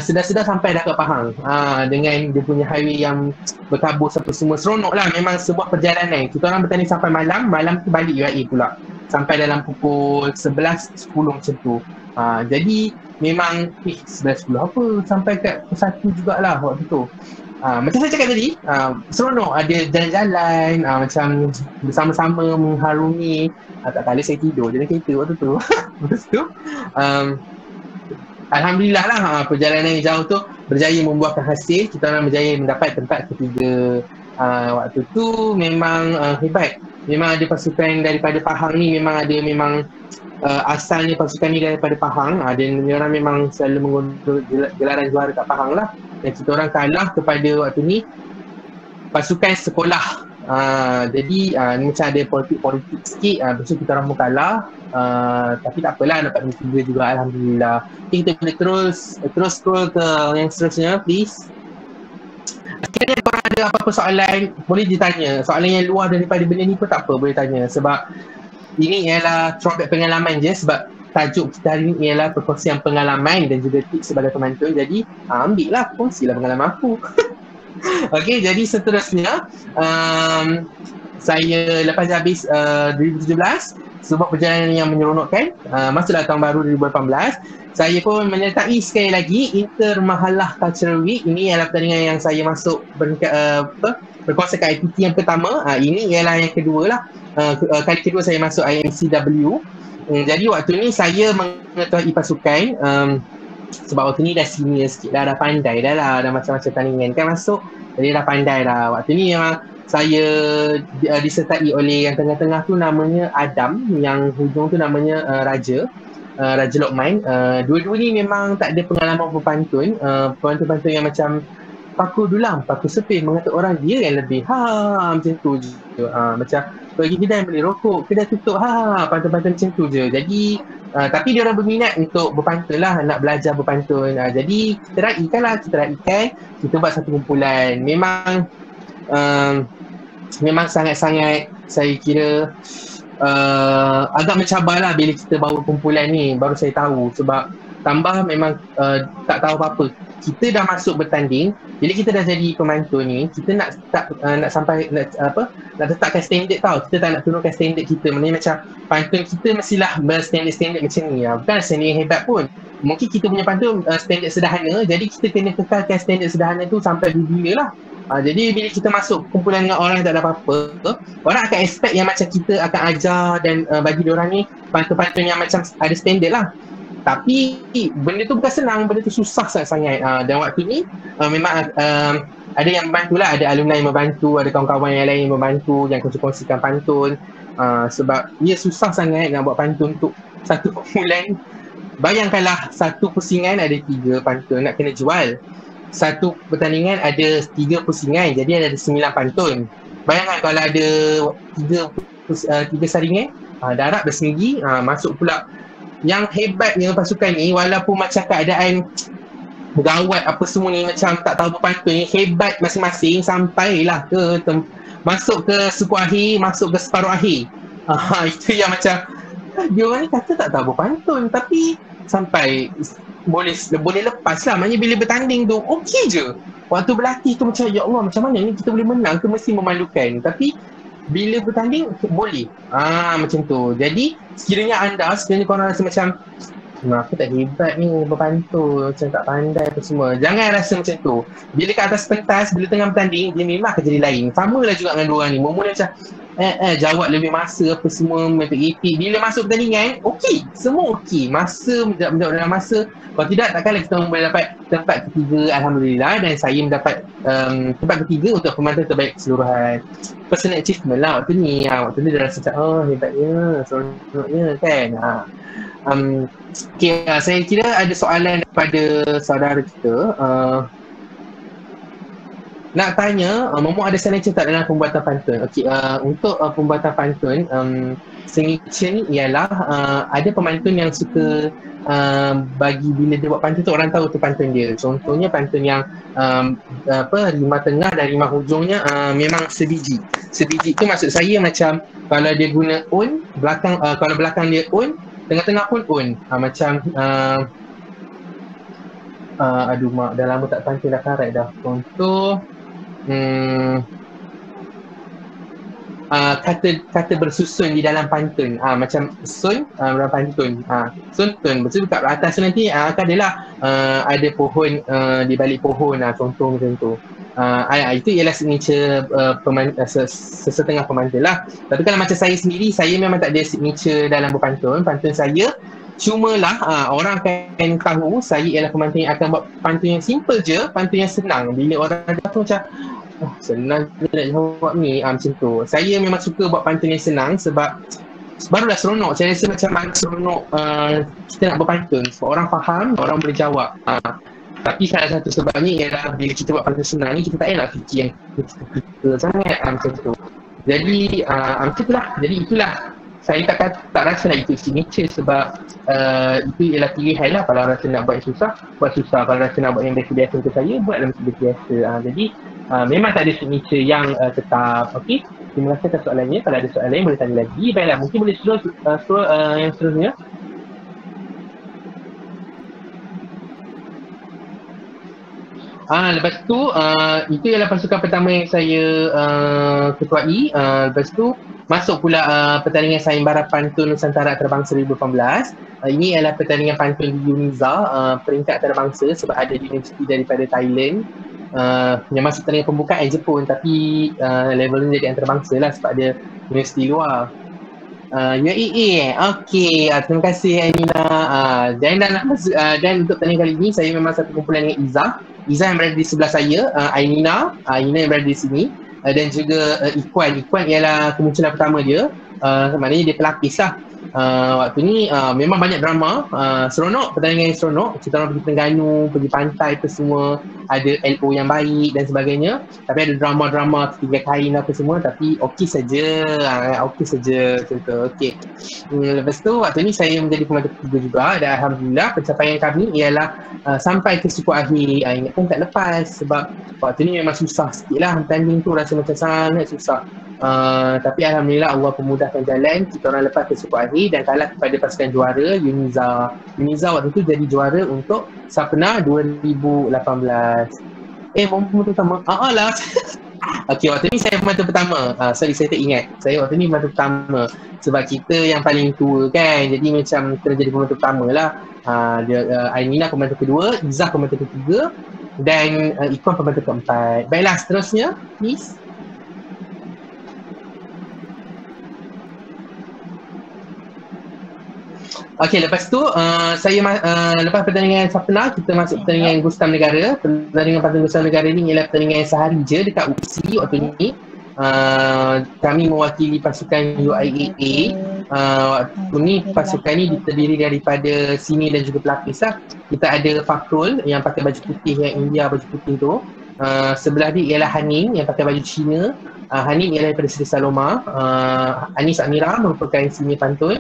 Sedar-sedar sampai dah ke Pahang dengan dia punya highway yang berkabus apa semua. Seronok lah, memang sebuah perjalanan. Kita orang bertanding sampai malam tu balik UIA pula. Sampai dalam pukul 11.10 macam tu. Jadi memang 11.10 apa, sampai kat 1 jugalah waktu tu. Macam saya cakap tadi, seronok ada jalan-jalan, macam bersama-sama mengharungi. Tak kala saya tidur je dalam kereta waktu tu. Lepas tu Alhamdulillah lah, perjalanan yang jauh tu berjaya membuahkan hasil. Kita orang berjaya mendapat tempat ketiga. Waktu tu memang hebat. Memang ada pasukan daripada Pahang ni, memang asalnya pasukan ni daripada Pahang. Dan orang memang selalu menggondol gelaran juara kat Pahang lah. Dan kita orang kalah kepada waktu ni pasukan sekolah. Jadi ni macam ada politik sikit. Lepas tu kita orang pun kalah. Tapi tak apalah, dapat nombor 3 juga, Alhamdulillah. Okay, kita boleh terus scroll ke yang seterusnya please. Akhirnya korang ada apa-apa soalan, boleh ditanya. Soalan yang luar daripada benda ni pun tak apa, boleh tanya. Sebab ini ialah throwback pengalaman je. Sebab tajuk kita hari ni ialah perkongsian pengalaman dan juga tips sebagai pemantun. Jadi ambil lah, kongsilah pengalaman aku. Okay, jadi seterusnya saya lepas habis 2017, sebuah perjalanan yang menyeronokkan, masuklah tahun baru 2018. Saya pun menyertai sekali lagi Inter Mahalah Cultural Week. Ini ialah pertandingan yang saya masuk berkuasa kat IPT yang pertama. Ini ialah yang kedua lah. Kali kedua saya masuk IMCW. Jadi waktu ni saya mengetuai pasukan. Sebab waktu ni dah senior sikit dah pandai dah lah, dah macam-macam tandingan kan masuk. Jadi dah pandai lah. Waktu ni memang saya disertai oleh yang tengah-tengah tu namanya Adam, yang hujung tu namanya Raja Lokman. Dua-dua ni memang tak ada pengalaman berpantun. Pantun-pantun yang macam paku dulang, paku sepih, mengata orang dia yang lebih macam tu je. Macam pergi kedai beli rokok, kedai tutup pantun-pantun macam tu je. Jadi tapi dia orang berminat untuk berpantun lah, nak belajar berpantun. Jadi kita raikan, kita buat satu kumpulan. Memang sangat-sangat saya kira agak mencabarlah bila kita bawa kumpulan ni. Baru saya tahu sebab tambah memang tak tahu apa-apa. kita dah masuk bertanding, bila kita dah jadi pemantun ni, kita nak letakkan standard tau. Kita tak nak turunkan standard kita. Maknanya macam pantun kita mestilah berstandard-standard macam ni. Bukan standard yang hebat pun. Mungkin kita punya pantun standard sederhana, jadi kita kena kekalkan standard sederhana tu sampai bila lah. Jadi bila kita masuk kumpulan dengan orang yang tak ada apa-apa, orang akan expect yang macam kita akan ajar dan bagi diorang ni pantun-pantun yang macam ada standard lah. Tapi benda tu bukan senang, benda tu susah sangat-sangat. Dan waktu ni memang ada yang membantu lah, ada alumni yang membantu, ada kawan-kawan yang lain yang membantu, yang kongsi-kongsikan pantun. Sebab ia susah sangat nak buat pantun untuk satu kumpulan. Bayangkanlah satu pusingan ada 3 pantun nak kena jual. Satu pertandingan ada 3 pusingan, jadi ada 9 pantun. Bayangkan kalau ada 3 saringan, darab bersendiri, masuk pula. Yang hebatnya pasukan ni, walaupun macam keadaan gawat apa semua ni, macam tak tahu pantun ni, hebat masing-masing sampailah ke masuk ke suku akhir, masuk ke separuh akhir. Itu yang macam dia orang ni kata tak tahu pantun, tapi sampai boleh lepas lah. Maknanya bila bertanding tu okey je. Waktu berlatih tu macam ya Allah, macam mana ni kita boleh menang ke, mesti memalukan. Tapi bila bertanding boleh. Macam tu. Jadi sekiranya korang rasa macam aku tak hebat ni berpantun, macam tak pandai apa semua, jangan rasa macam tu. Bila kat atas pentas, bila tengah bertanding, dia memang akan jadi lain. Sama lah juga dengan diorang ni. Mula macam jawab lebih masa apa semua, mepek-epek. Bila masuk pertandingan, okey, semua okey. Masa, menjawab dalam masa. Kalau tidak, takkanlah kita boleh dapat tempat ketiga, Alhamdulillah. Dan saya mendapat tempat ketiga untuk pemantun terbaik keseluruhan. Personal achievement lah waktu ni. Waktu ni dia rasa macam, hebatnya, seronoknya kan. Okay, saya kira ada soalan daripada saudara kita. Nak tanya, Momo ada signature tak dalam pembuatan pantun? Okey, untuk pembuatan pantun, signature ni ialah ada pemantun yang suka bagi bila dia buat pantun tu orang tahu tu pantun dia. Contohnya pantun yang rima tengah dan rima hujungnya memang sebiji. Sebiji tu maksud saya macam kalau dia guna un, belakang kalau belakang dia un, tengah-tengah pun un. Macam aduh mak, dah lama tak pantun dah karat dah. Contoh kata bersusun di dalam pantun, macam sun dalam pantun, sun tun, betul kat atas tu nanti akan adalah ada pohon di balik pohon, contoh macam tu. Itu ialah signature sesetengah pemantun lah. Tapi kalau macam saya sendiri, saya memang tak ada signature dalam berpantun. Pantun saya cumalah orang akan tahu saya ialah pemantun yang akan buat pantun yang simple je, pantun yang senang. Bila orang ada tu macam senang je nak jawab ni, macam tu. Saya memang suka buat pantun yang senang sebab barulah seronok. Saya rasa macam seronok kita nak berpantun sebab orang faham, orang boleh jawab. Tapi salah satu sebabnya ialah bila kita buat pantun senang ni, kita tak payah nak fikir yang kita sangat, macam tu. Jadi macam itulah. Jadi itulah, saya tak rasa nak itu signature sebab itu ialah pilihan lah. Kalau rasa nak buat yang susah, buat susah. Kalau rasa nak buat yang biasa-biasa untuk saya, buat dalam biasa-biasa. Jadi memang tak ada signature yang tetap. Okey, terima kasih atas soalannya. Kalau ada soalan lain boleh tanya lagi. Baiklah, mungkin boleh scroll yang seterusnya. Lepas tu, itu ialah pasukan pertama yang saya ketuai. Lepas tu, masuk pula pertandingan sayembara pantun Nusantara Antarabangsa 2018. Ini adalah pertandingan pantun di UNIZA, peringkat antarabangsa sebab ada universiti daripada Thailand yang masuk pertandingan pembukaan Jepun, tapi levelnya jadi antarabangsa lah sebab ada universiti luar. UAE. Okey, terima kasih Anina. Dan untuk pertandingan kali ini, saya memang satu kumpulan dengan Iza yang berada di sebelah saya, Ainina yang berada di sini, dan juga Ikhwan ialah kemunculan pertama dia, maknanya dia pelapis lah. Waktu ni memang banyak drama, seronok, pertandingan yang seronok. Kita orang pergi Terengganu, pergi pantai apa semua, ada LO yang baik dan sebagainya. Tapi ada drama-drama ketiga kain apa semua, tapi okey saja, macam tu. Okey. Lepas tu waktu ni saya menjadi pemantun ketiga juga, dan alhamdulillah pencapaian kami ialah sampai ke suku akhir. Ingat pun tak lepas sebab waktu ni memang susah sikit lah, bertanding tu rasa macam sangat susah. Tapi alhamdulillah Allah pemudahkan jalan, kita orang lepas ke suku akhir. UIA dan kalah kepada pasukan juara Uniza. Uniza waktu tu jadi juara untuk Sapna 2018. Pembantu pertama. Lah. Okey, waktu ni saya pembantu pertama. Sorry, saya tak ingat. Saya waktu ni pembantu pertama. Sebab kita yang paling tua kan. Jadi macam kena jadi pembantu pertama lah. Ainina pembantu kedua, Izzah pembantu ketiga dan Ikon pembantu keempat. Baiklah, seterusnya, please. Okey, lepas tu lepas pertandingan Sapna, kita masuk pertandingan Gustam Negara. Pertandingan Pantun Gustam Negara ni ialah pertandingan sehari je dekat UPSI waktu ni. Kami mewakili pasukan UIAA. Waktu ni pasukan ni terdiri daripada sini dan juga pelapis lah. Kita ada Fakrul yang pakai baju putih, yang India baju putih tu. Sebelah dia ialah Hanin yang pakai baju Cina. Hanin ialah daripada Sri Saloma. Anis Amira merupakan sini pantun.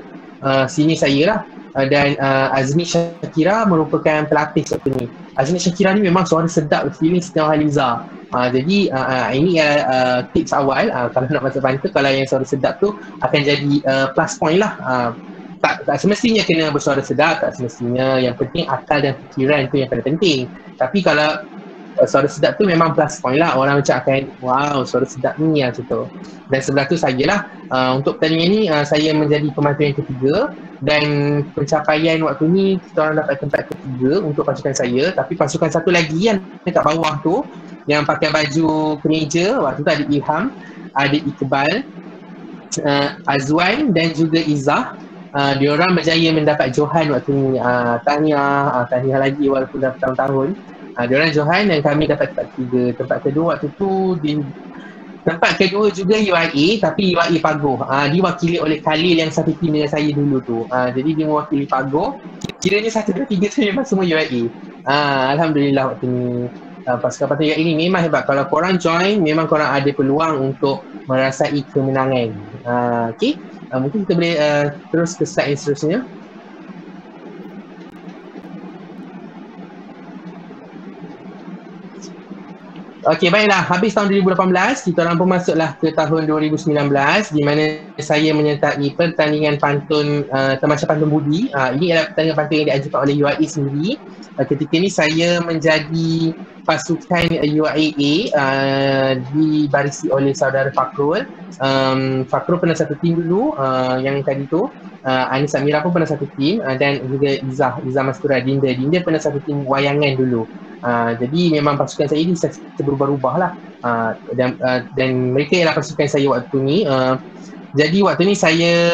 Sini saya lah. Dan Azmi Syakira merupakan pelapis waktu ni. Azmi Syakira ni memang suara sedap, feeling Siti Nurhaliza. Jadi ini tips awal. Kalau nak masuk pantun, kalau yang suara sedap tu akan jadi plus point lah. Tak semestinya kena bersuara sedap, tak semestinya. Yang penting akal dan fikiran tu yang paling penting. Tapi kalau suara sedap tu memang plus point lah. Orang macam akan, wow, suara sedap ni macam tu. Dan sebelah tu sajalah. Untuk pertandingan ni saya menjadi pembantu yang ketiga. Dan pencapaian waktu ni kita orang dapat tempat ketiga untuk pasukan saya. Tapi pasukan satu lagi yang dekat bawah tu, yang pakai baju kemeja, waktu tu ada Ilham, ada Iqbal, Azwan dan juga Izzah. Diorang berjaya mendapat Johan waktu ni. Tahniah lagi walaupun dah bertahun-tahun. Diorang Johan dan kami dapat tempat ketiga. Tempat kedua waktu tu tempat kedua juga UIA, tapi UIA Pagoh. Diwakili oleh Khalil yang satu tim dengan saya dulu tu. Jadi dia mewakili Pagoh. Kiranya 1, 2, 3 tu memang semua UIA. Alhamdulillah waktu ni. Pasukan pantun UIA ni memang hebat. Kalau korang join, memang korang ada peluang untuk merasai kemenangan. Okay. Mungkin kita boleh terus ke slide yang seterusnya. Okey, baiklah. Habis tahun 2018, kita orang pun masuklah ke tahun 2019 di mana saya menyertai pertandingan pantun Tamasya Pantun Budi. Ini adalah pertandingan pantun yang diajukan oleh UIA sendiri. Ketika ni saya menjadi pasukan UIA dibarisi oleh saudara Fakrul. Fakrul pernah satu tim dulu, yang tadi tu. Anis Amira pun pernah satu tim, dan juga Izzah Mastura, Dinda pernah satu tim wayangan dulu. Jadi memang pasukan saya ni berubah-ubah lah. Dan mereka ialah pasukan saya waktu ni. Jadi waktu ni saya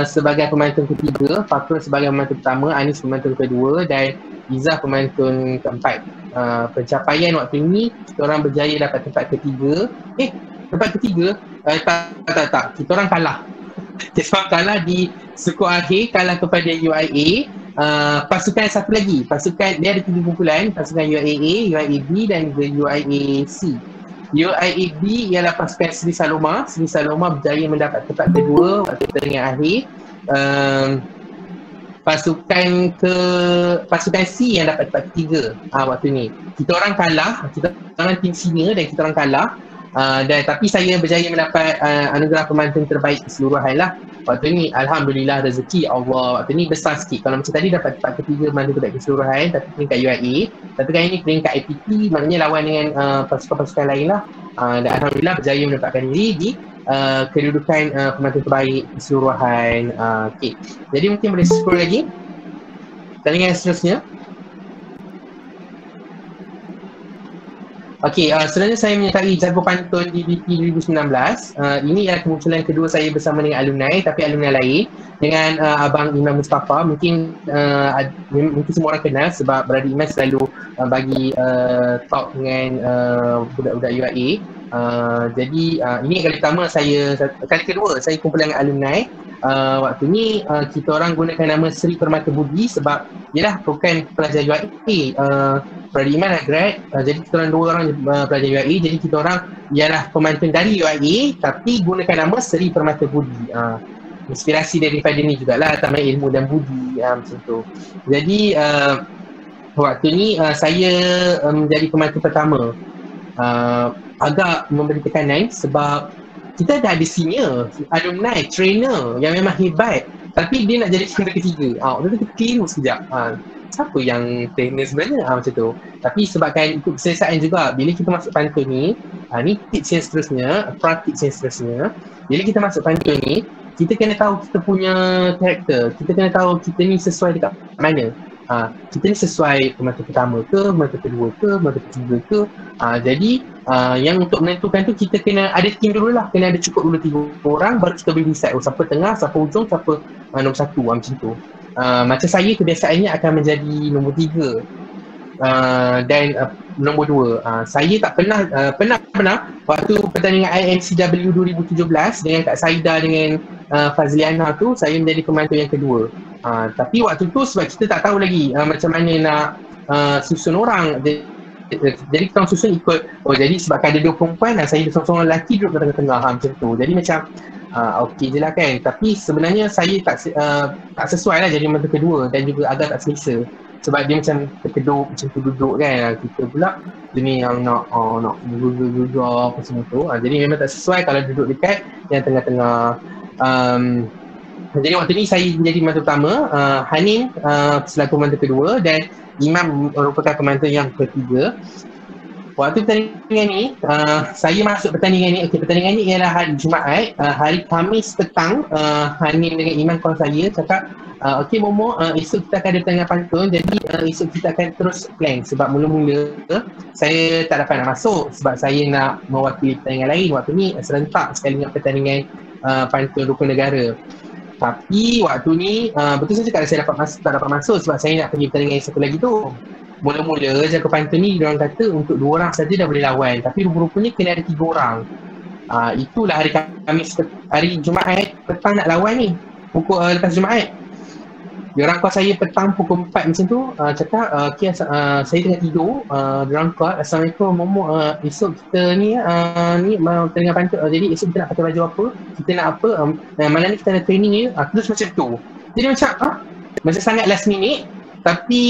sebagai pemantun ketiga, Fakrul sebagai pemantun pertama, Anis pemantun kedua dan Izzah pemantun keempat. Pencapaian waktu ni kita orang berjaya dapat tempat ketiga. Tempat ketiga? Tak. Kita orang kalah. Kita orang kalah di suku akhir, kalah kepada UIA. Pasukan satu lagi, pasukan dia ada 3 kumpulan, pasukan UIA, UIAB dan UIAC. UIAB ialah pasukan Sri Saloma. Sri Saloma berjaya mendapat tempat kedua waktu pertandingan akhir. Pasukan C yang dapat tempat ketiga waktu ni. Kita orang kalah, kita orang tim senior dan kita orang kalah. Tapi saya berjaya mendapat anugerah pemantun terbaik keseluruhan lah. Waktu ni Alhamdulillah rezeki Allah. Waktu ni besar sikit. Kalau macam tadi dapat tempat ketiga pemantun terbaik keseluruhan tapi peringkat UIA. Tapi kali ni peringkat IPT, maknanya lawan dengan pasukan-pasukan lain lah. Dan Alhamdulillah berjaya mendapatkan diri di kedudukan pemantun terbaik keseluruhan. Okay. Jadi mungkin boleh scroll lagi pertandingan seterusnya. Okey, sebenarnya saya menyertai Jago Pantun DBP 2019. Ini adalah kemunculan kedua saya bersama dengan alumni, tapi alumni lain dengan Abang Iman Mustafa. Mungkin semua orang kenal sebab Beradik Iman selalu bagi talk dengan budak-budak UIA. Jadi ini kali pertama kali kedua saya kumpulan dengan alumni. Waktu ni kita orang gunakan nama Sri Permata Budi sebab yelah bukan pelajar UIA. Beradik Iman grad, jadi kita orang 2 orang pelajar UIA, jadi kita orang ialah pemantun dari UIA tapi gunakan nama Sri Permata Budi. Inspirasi daripada ni jugalah, Taman Ilmu dan Budi, macam tu. Jadi waktu ni saya menjadi pemantun pertama. Agak memberi tekanan sebab kita dah ada senior, alumni, trainer yang memang hebat. Tapi dia nak jadi trainer ketiga. Waktu tu kita keliru sekejap. Siapa yang trainer sebenarnya? Macam tu. Tapi sebabkan ikut keselesaan juga, bila kita masuk pantun ni, ni tips yang seterusnya, tips yang seterusnya. Bila kita masuk pantun ni, kita kena tahu kita punya karakter. Kita kena tahu kita ni sesuai dekat mana. Kita ni sesuai pemantun pertama ke, pemantun kedua ke, pemantun ketiga ke. Jadi yang untuk menentukan tu kita kena ada team dulu lah. Kena ada cukup dulu 3 orang baru kita boleh decide siapa tengah, siapa hujung, siapa nombor 1 macam tu. Macam saya kebiasaannya akan menjadi nombor 3 dan nombor 2. Saya tak pernah waktu pertandingan IMCW 2017 dengan Kak Saida dengan Fazliana tu, saya menjadi pemantun yang kedua. Tapi waktu tu sebab kita tak tahu lagi macam mana nak susun orang. Jadi kita susun ikut, jadi sebab ada 2 perempuan dan saya seorang lelaki duduk kat tengah-tengah macam tu. Jadi macam okey je lah kan. Tapi sebenarnya saya tak sesuai lah jadi pemantun kedua dan juga agak tak selesa. Sebab dia macam terkeduk macam tu duduk kan. Kita pula dia ni yang nak duduk apa semua tu. Jadi memang tak sesuai kalau duduk dekat yang tengah-tengah. Jadi waktu ni saya menjadi pemantun pertama, Hanin selaku pemantun kedua dan Imam merupakan pemantun yang ketiga. Waktu pertandingan ni, saya masuk pertandingan ni, pertandingan ni ialah hari Jumaat, hari Khamis petang, Hanin dengan Imam kawan saya cakap, okey Momo, esok kita akan ada pertandingan pantun, jadi esok kita akan terus plan sebab mula-mula saya tak dapat nak masuk sebab saya nak mewakili pertandingan lain. Waktu ni serentak sekali dengan pertandingan pantun rukun negara. Tapi waktu ni betul saja kalau saya tak dapat masuk sebab saya nak pergi pertandingan yang satu lagi tu. Mula-mula jaga pantun ni diorang kata untuk 2 orang saja dah boleh lawan, tapi rupa-rupanya kena ada 3 orang. Itulah hari Khamis, hari Jumaat petang nak lawan ni, pukul lepas Jumaat. Diorang call saya petang pukul 4 macam tu, cakap okay, saya tengah tidur, diorang call, Assalamualaikum Momo, esok kita ni mau tengah pantun, jadi esok kita nak pakai baju apa, kita nak apa, malam ni kita ada training ni, terus macam tu. Jadi macam sangat last minute, tapi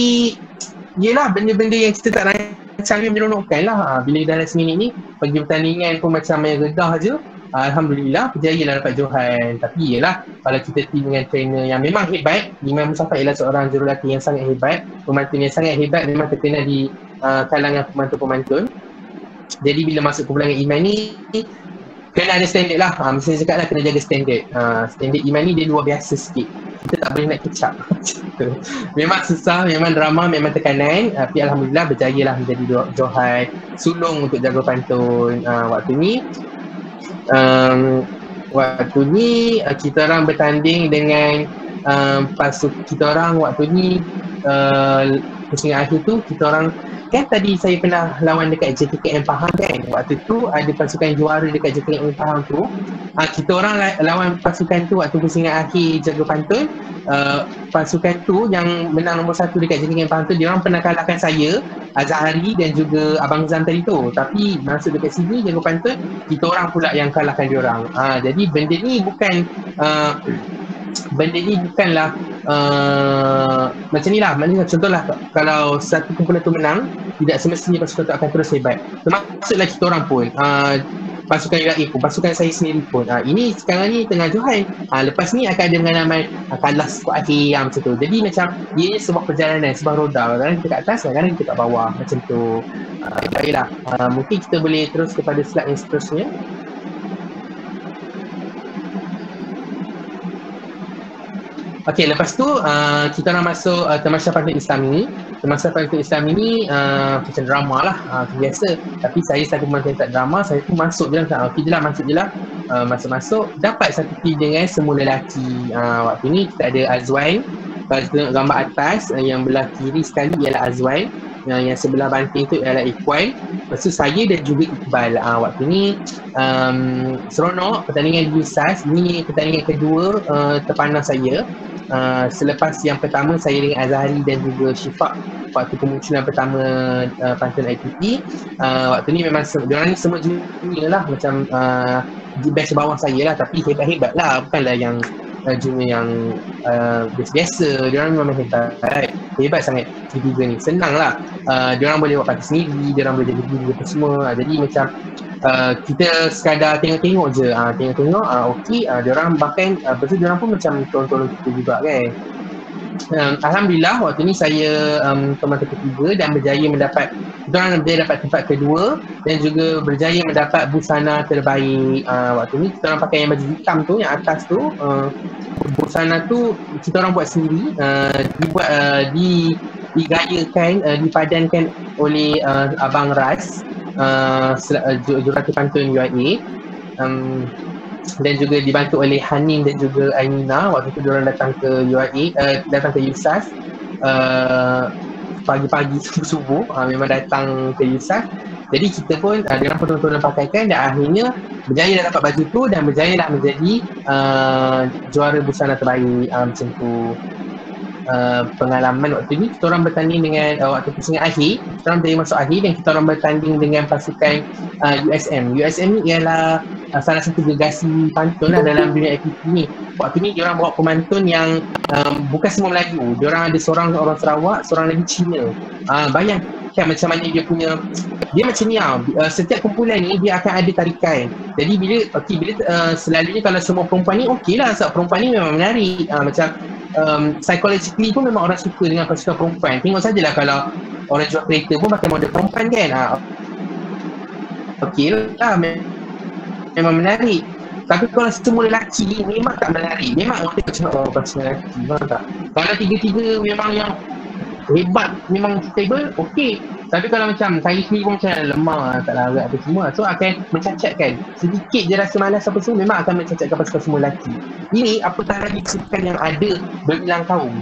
yelah benda-benda yang kita tak rancang ni menyeronokkan lah. Bila dah last minute ni, pergi pertandingan pun macam main redah je. Alhamdulillah, berjaya lah dapat johan. Tapi yelah, kalau kita team dengan trainer yang memang hebat, Imam Musaffar ialah seorang jurulatih yang sangat hebat, pemantun yang sangat hebat, memang terkenal di kalangan pemantun-pemantun. Jadi bila masuk kumpulan Iman ni, kena ada standard lah. Mesti saya cakap lah, kena jaga standard. Standard Iman ni dia luar biasa sikit. Kita tak boleh nak kecap. Memang susah, memang drama, memang tekanan. Tapi Alhamdulillah berjaya lah menjadi johan sulung untuk jaga pantun. Waktu ni kita orang bertanding dengan kita orang waktu ni pusingan akhir tu kita orang kan tadi saya pernah lawan dekat JKKM Pahang kan. Waktu tu ada pasukan juara dekat JKKM Pahang tu. Kita orang lawan pasukan tu waktu pusingan akhir jaga pantun. Pasukan tu yang menang nombor 1 dekat JKKM Pahang tu, dia orang pernah kalahkan saya, Azhari dan juga Abang Zam tadi tu. Tapi masuk dekat sini jaga pantun, kita orang pula yang kalahkan dia orang. Jadi benda ni bukanlah macam ni lah. Maknanya contohlah kalau satu kumpulan tu menang, tidak semestinya pasukan tu akan terus hebat. Termasuklah kita orang pun, pasukan UAE pun, pasukan saya sendiri pun. Ini sekarang ni tengah johan, lepas ni akan ada pengalaman kalah skuad akhir macam tu. Jadi macam ianya sebuah perjalanan, sebuah roda. Kadang kita kat atas, kadang kita kat bawah macam tu. Baiklah, mungkin kita boleh terus kepada slide yang seterusnya. Okey, lepas tu kita nak masuk Tamasya Pantun Islami. Tamasya Pantun Islami ni macam drama lah, biasa. Tapi saya satu pemantun tak drama, saya pun masuk je lah. Okey je lah, masuk je lah. Masuk-masuk, dapat satu team dengan semua lelaki. Waktu ni kita ada Azwan. Kalau tengok gambar atas, yang belah kiri sekali ialah Azwan. Yang sebelah banting tu ialah Ikhwan. Lepas tu saya dan juga Iqbal. Waktu ni seronok pertandingan di USAS. Ni pertandingan kedua terpandang saya. Selepas yang pertama saya dengan Azhari dan juga Syifaq waktu kemunculan pertama pantun IPP. Waktu ni memang diorang ni semua junior lah, macam di batch bawah saya lah, tapi hebat-hebat lah, bukanlah yang junior yang biasa-biasa. Diorang memang hebat sangat. Tiga ni senang lah, diorang boleh buat pantun sendiri, diorang boleh jadi diri apa semua. Jadi macam kita sekadar tengok-tengok je, tengok-tengok okey, diorang bahkan lepas tu diorang pun macam tolong-tolong kita juga kan. Alhamdulillah waktu ni saya pemantau ketiga dan berjaya mendapat, kita orang berjaya dapat tempat kedua dan juga berjaya mendapat busana terbaik. Waktu ni kita orang pakai yang baju hitam tu, yang atas tu, busana tu kita orang buat sendiri, dibuat digayakan, dipadankan oleh Abang Ras, jurulatih pantun UIA, dan juga dibantu oleh Hanin dan juga Ainina. Waktu tu diorang datang ke UIA, datang ke USAS pagi-pagi subuh-subuh, memang datang ke USAS. Jadi kita pun, diorang pun tolong pakaikan dan akhirnya berjaya dah dapat baju tu dan berjaya dah menjadi juara busana terbaik, macam tu. Pengalaman waktu ni kita orang bertanding dengan waktu pusingan akhir, kita orang berjaya masuk akhir dan kita orang bertanding dengan pasukan USM. USM ni ialah salah satu gegasi pantun lah dalam dunia APP ni. Waktu ni diorang bawa pemantun yang bukan semua Melayu. Diorang ada seorang orang Sarawak, seorang lagi Cina. Bayangkan macam mana dia punya, dia macam ni setiap kumpulan ni dia akan ada tarikan. Jadi bila selalunya kalau semua perempuan ni okey lah, sebab perempuan ni memang menarik, macam psychologically pun memang orang suka dengan pasukan perempuan. Tengok sajalah kalau orang jual kereta pun pakai model perempuan kan, okey lah, memang menarik. Tapi kalau semua lelaki memang tak menarik. Memang orang tengok macam pasukan lelaki, memang tak. Kalau tiga-tiga memang yang hebat, memang stable, okey. Tapi kalau macam saya sendiri pun macam lemah, tak larat apa semua, so akan mencacatkan. Sedikit je rasa malas apa semua, memang akan mencacatkan pasukan semua lelaki. Ini apatah lagi pasukan yang ada berbilang kaum.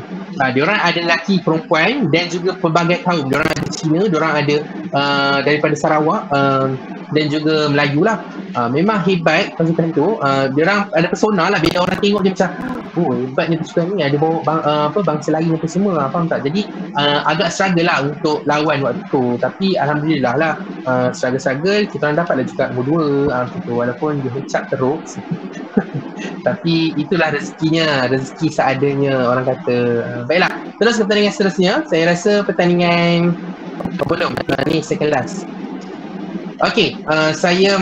Diorang ada lelaki, perempuan dan juga pelbagai kaum. Diorang ada Cina, diorang ada daripada Sarawak, dan juga Melayu lah. Memang hebat pasukan tu. Diorang ada persona lah, bila orang tengok dia macam, oh hebatnya pasukan ni, ada bawa bangsa lain apa semua, faham tak? Jadi agak struggle lah untuk lawan waktu tu. Tapi Alhamdulillah lah, struggle kita orang dapatlah juga nombor 2 walaupun dia hecap teruk. Tapi itulah rezekinya, rezeki seadanya orang kata. Baiklah, terus ke pertandingan seterusnya. Saya rasa pertandingan belum, ni second last. Okey, saya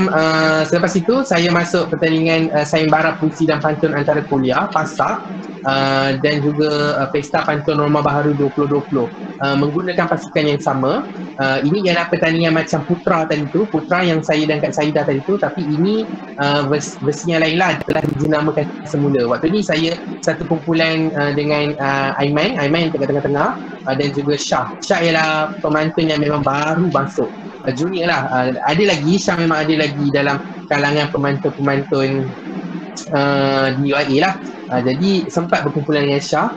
selepas itu saya masuk pertandingan sayembara puisi dan pantun antara kuliah PASAK, dan juga Pesta Pantun Norma Baharu 2020, menggunakan pasukan yang sama. Ini ialah pertandingan macam Putra tadi tu, Putra yang saya dan Kak Saidah tadi tu, tapi ini versinya lain lah, telah dijenamakan semula. Waktu ni saya satu kumpulan dengan Aiman yang dekat tengah-tengah, dan juga Syah. Syah ialah pemantun yang memang baru masuk, junior lah. Ada lagi, Syah memang ada lagi dalam kalangan pemantun-pemantun di UIA lah. Jadi sempat berkumpulan dengan Syah.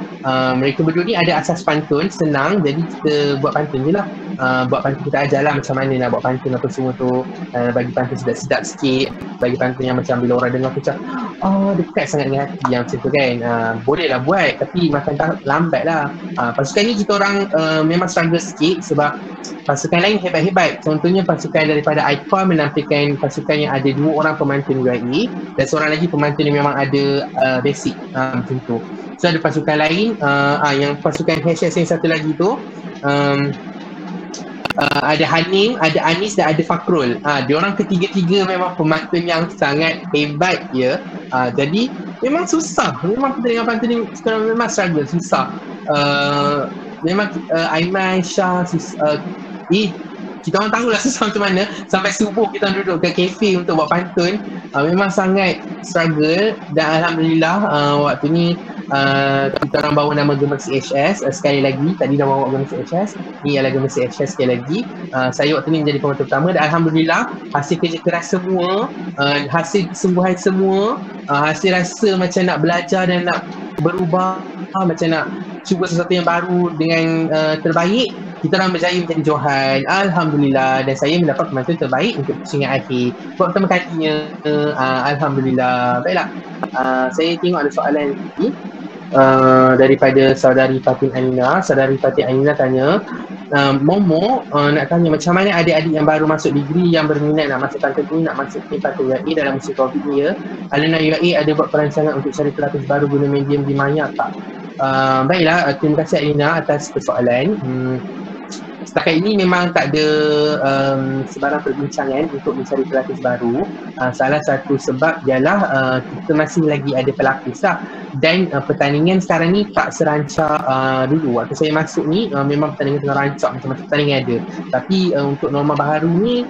Mereka berdua ni ada asas pantun, senang. Jadi kita buat pantun je lah. Buat pantun, kita ajar lah macam mana nak buat pantun apa semua tu. Bagi pantun sedap-sedap sikit. Bagi pantun yang macam bila orang dengar tu macam, oh dekat sangat dengan hati, yang macam tu kan. Boleh lah buat, tapi makan tak lambat lah. Pasukan ni kita orang memang struggle sikit sebab pasukan lain hebat-hebat. Contohnya pasukan daripada IPA menampilkan pasukan yang ada 2 orang pemantun UIA dan seorang lagi pemantun yang memang ada basic, macam tu. So ada pasukan lain, yang pasukan HS yang satu lagi tu, ada Hanim, ada Anis dan ada Fakrul. Diorang ketiga-tiga memang pemantun yang sangat hebat ya. Jadi memang susah. Memang pertandingan pantun ni sekarang memang struggle, susah. Memang Aiman, Syah, kita orang tahulah susah macam mana. Sampai subuh kita orang duduk kat kafe untuk buat pantun. Memang sangat struggle dan Alhamdulillah waktu ni kita orang bawa nama Gemersi HS sekali lagi. Tadi dah bawa Gemersi HS, ni ialah Gemersi HS sekali lagi. Saya waktu ni menjadi pemantun pertama dan Alhamdulillah hasil kerja keras semua, hasil kesungguhan semua, hasil rasa macam nak belajar dan nak berubah, macam nak cuba sesuatu yang baru dengan terbaik, kita orang berjaya menjadi Johan. Alhamdulillah, dan saya mendapat pemantun terbaik untuk pusingan akhir buat pertama kalinya. Alhamdulillah. Baiklah, saya tengok ada soalan ni daripada saudari Fatin Anina. Saudari Fatin Anina tanya, Momo nak tanya macam mana adik-adik yang baru masuk degree yang berminat nak masuk pantun ni, nak masuk pantun UIA dalam musim COVID ni ya. Alumni UIA ada buat perancangan untuk cari pelapis baru guna medium di Maya tak? Baiklah, terima kasih Alina atas persoalan. setakat ini memang tak ada sebarang perbincangan untuk mencari pelapis baru. Salah satu sebab ialah kita masih lagi ada pelapis lah. Dan pertandingan sekarang ni tak serancak dulu. Waktu saya masuk ni memang pertandingan tengah rancak macam-macam pertandingan ada. Tapi untuk norma baharu ni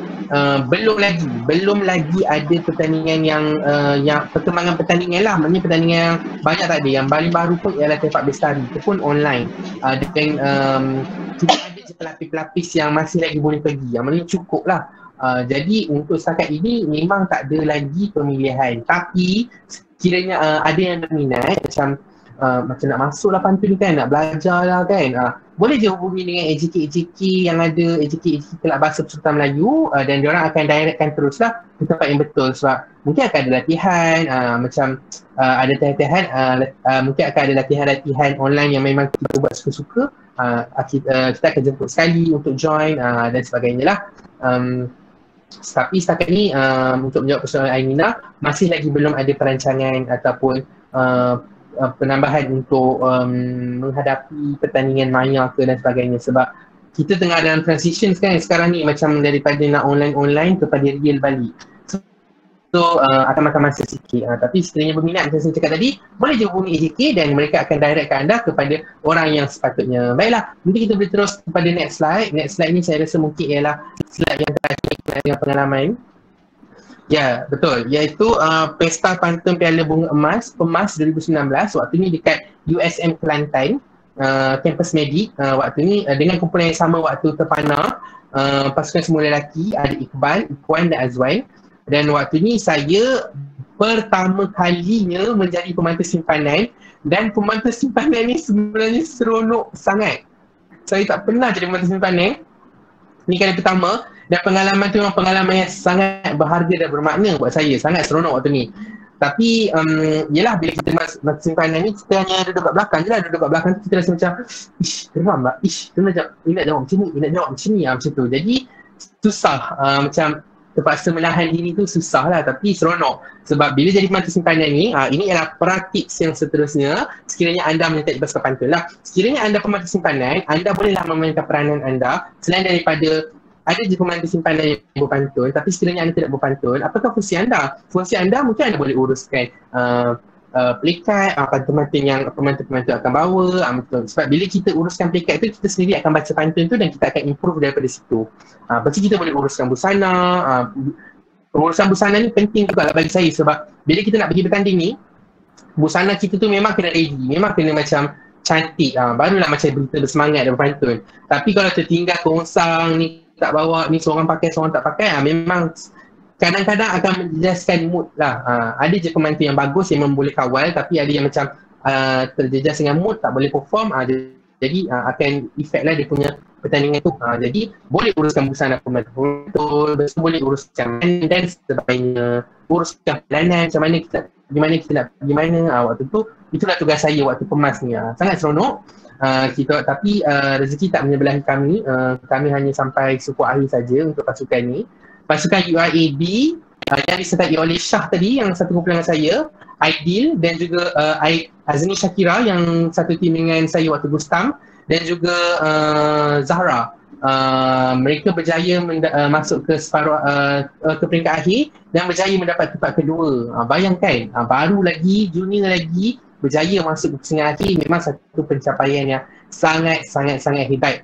belum lagi ada pertandingan yang perkembangan pertandingan lah. Maksudnya pertandingan yang banyak tak ada. Yang paling baru pun ialah Tepak Bestari. Itu pun online. Dan kita ada je pelapis-pelapis yang masih lagi boleh pergi. Yang mana cukup lah. Jadi untuk setakat ini memang tak ada lagi pemilihan. Tapi sekiranya ada yang berminat macam nak masuk lah pantun ni kan, nak belajar lah kan, boleh je hubungi dengan AJK yang ada, AJK Kelab Bahasa Peserta Melayu, dan diorang akan directkan terus lah ke tempat yang betul. Sebab mungkin akan ada latihan, ada latihan, mungkin akan ada latihan online yang memang kita buat suka-suka. Kita akan jemput sekali untuk join dan sebagainya lah. Tapi setakat ni untuk menjawab persoalan Ainina, masih lagi belum ada perancangan ataupun penambahan untuk menghadapi pertandingan maya ke dan sebagainya. Sebab kita tengah dalam transition sekarang ni, macam daripada nak online kepada real balik. So akan makan masa sikit. Tapi sekiranya berminat macam saya cakap tadi, boleh je hubungi AJK dan mereka akan directkan anda kepada orang yang sepatutnya. Baiklah, mungkin kita boleh terus kepada next slide. Next slide ni saya rasa mungkin ialah slide yang terakhir dengan pengalaman. Ya, betul. Iaitu Pesta Pantun Piala Bunga Emas PEMAS 2019. Waktu ni dekat USM Kelantan, kampus medik. Waktu ni dengan kumpulan yang sama waktu terpana, pasukan semua lelaki, ada Iqbal, Ikhwan dan Azwan. Dan waktu ni saya pertama kalinya menjadi pemantau simpanan, dan pemantau simpanan ni sebenarnya seronok sangat. Saya tak pernah jadi pemantau simpanan. Ni kali pertama, dan pengalaman tu memang pengalaman yang sangat berharga dan bermakna buat saya. Sangat seronok waktu ni. Tapi yelah, bila kita masuk simpanan ni, kita hanya duduk kat belakang je lah. Duduk kat belakang tu kita rasa macam, ish, geram tak? Ish, nak jawab macam ni, nak jawab macam ni, macam tu. Jadi susah, macam terpaksa menahan diri tu susah lah, tapi seronok. Sebab bila jadi pemantau simpanan ni, ini ialah praktiks yang seterusnya sekiranya anda menyertai pasukan pantun lah. Sekiranya anda pemantau simpanan, anda bolehlah memainkan peranan anda selain daripada ada je pemantau simpanan yang berpantun. Tapi sekiranya anda tidak berpantun, apakah fungsi anda? Fungsi anda mungkin anda boleh uruskan pelikat, pantun-pantun yang pemantun-pemantun akan bawa. Sebab bila kita uruskan pelikat tu, kita sendiri akan baca pantun tu dan kita akan improve daripada situ. Lepas tu kita boleh uruskan busana. Urusan busana ni penting juga bagi saya, sebab bila kita nak pergi bertanding ni, busana kita tu memang kena ready, memang kena macam cantik, barulah macam berita bersemangat dan berpantun. Tapi kalau tertinggal konsang ni, tak bawa ni, seorang pakai seorang tak pakai, memang kadang-kadang akan menjejaskan mood lah. Ada je pemantun yang bagus yang memang boleh kawal, tapi ada yang macam terjejas dengan mood, tak boleh perform, jadi akan efek lah dia punya pertandingan tu. Jadi boleh uruskan busana pemantun, boleh uruskan dan sebagainya, uruskan pelanan, macam mana kita nak pergi mana waktu tu. Itulah tugas saya waktu PEMAS ni. Sangat seronok. Tapi rezeki tak menyebelahi kami. Kami hanya sampai suku akhir saja untuk pasukan ni. Pasukan URAB yang disertai oleh Syah tadi yang satu kumpulan dengan saya, Aidil dan juga Azni Shakira yang satu tim dengan saya waktu Gustam, dan juga Zahra. Mereka berjaya masuk ke separuh ke peringkat akhir dan berjaya mendapat tempat kedua. Bayangkan, baru lagi, junior lagi berjaya masuk ke setengah akhir, memang satu pencapaian yang sangat hebat.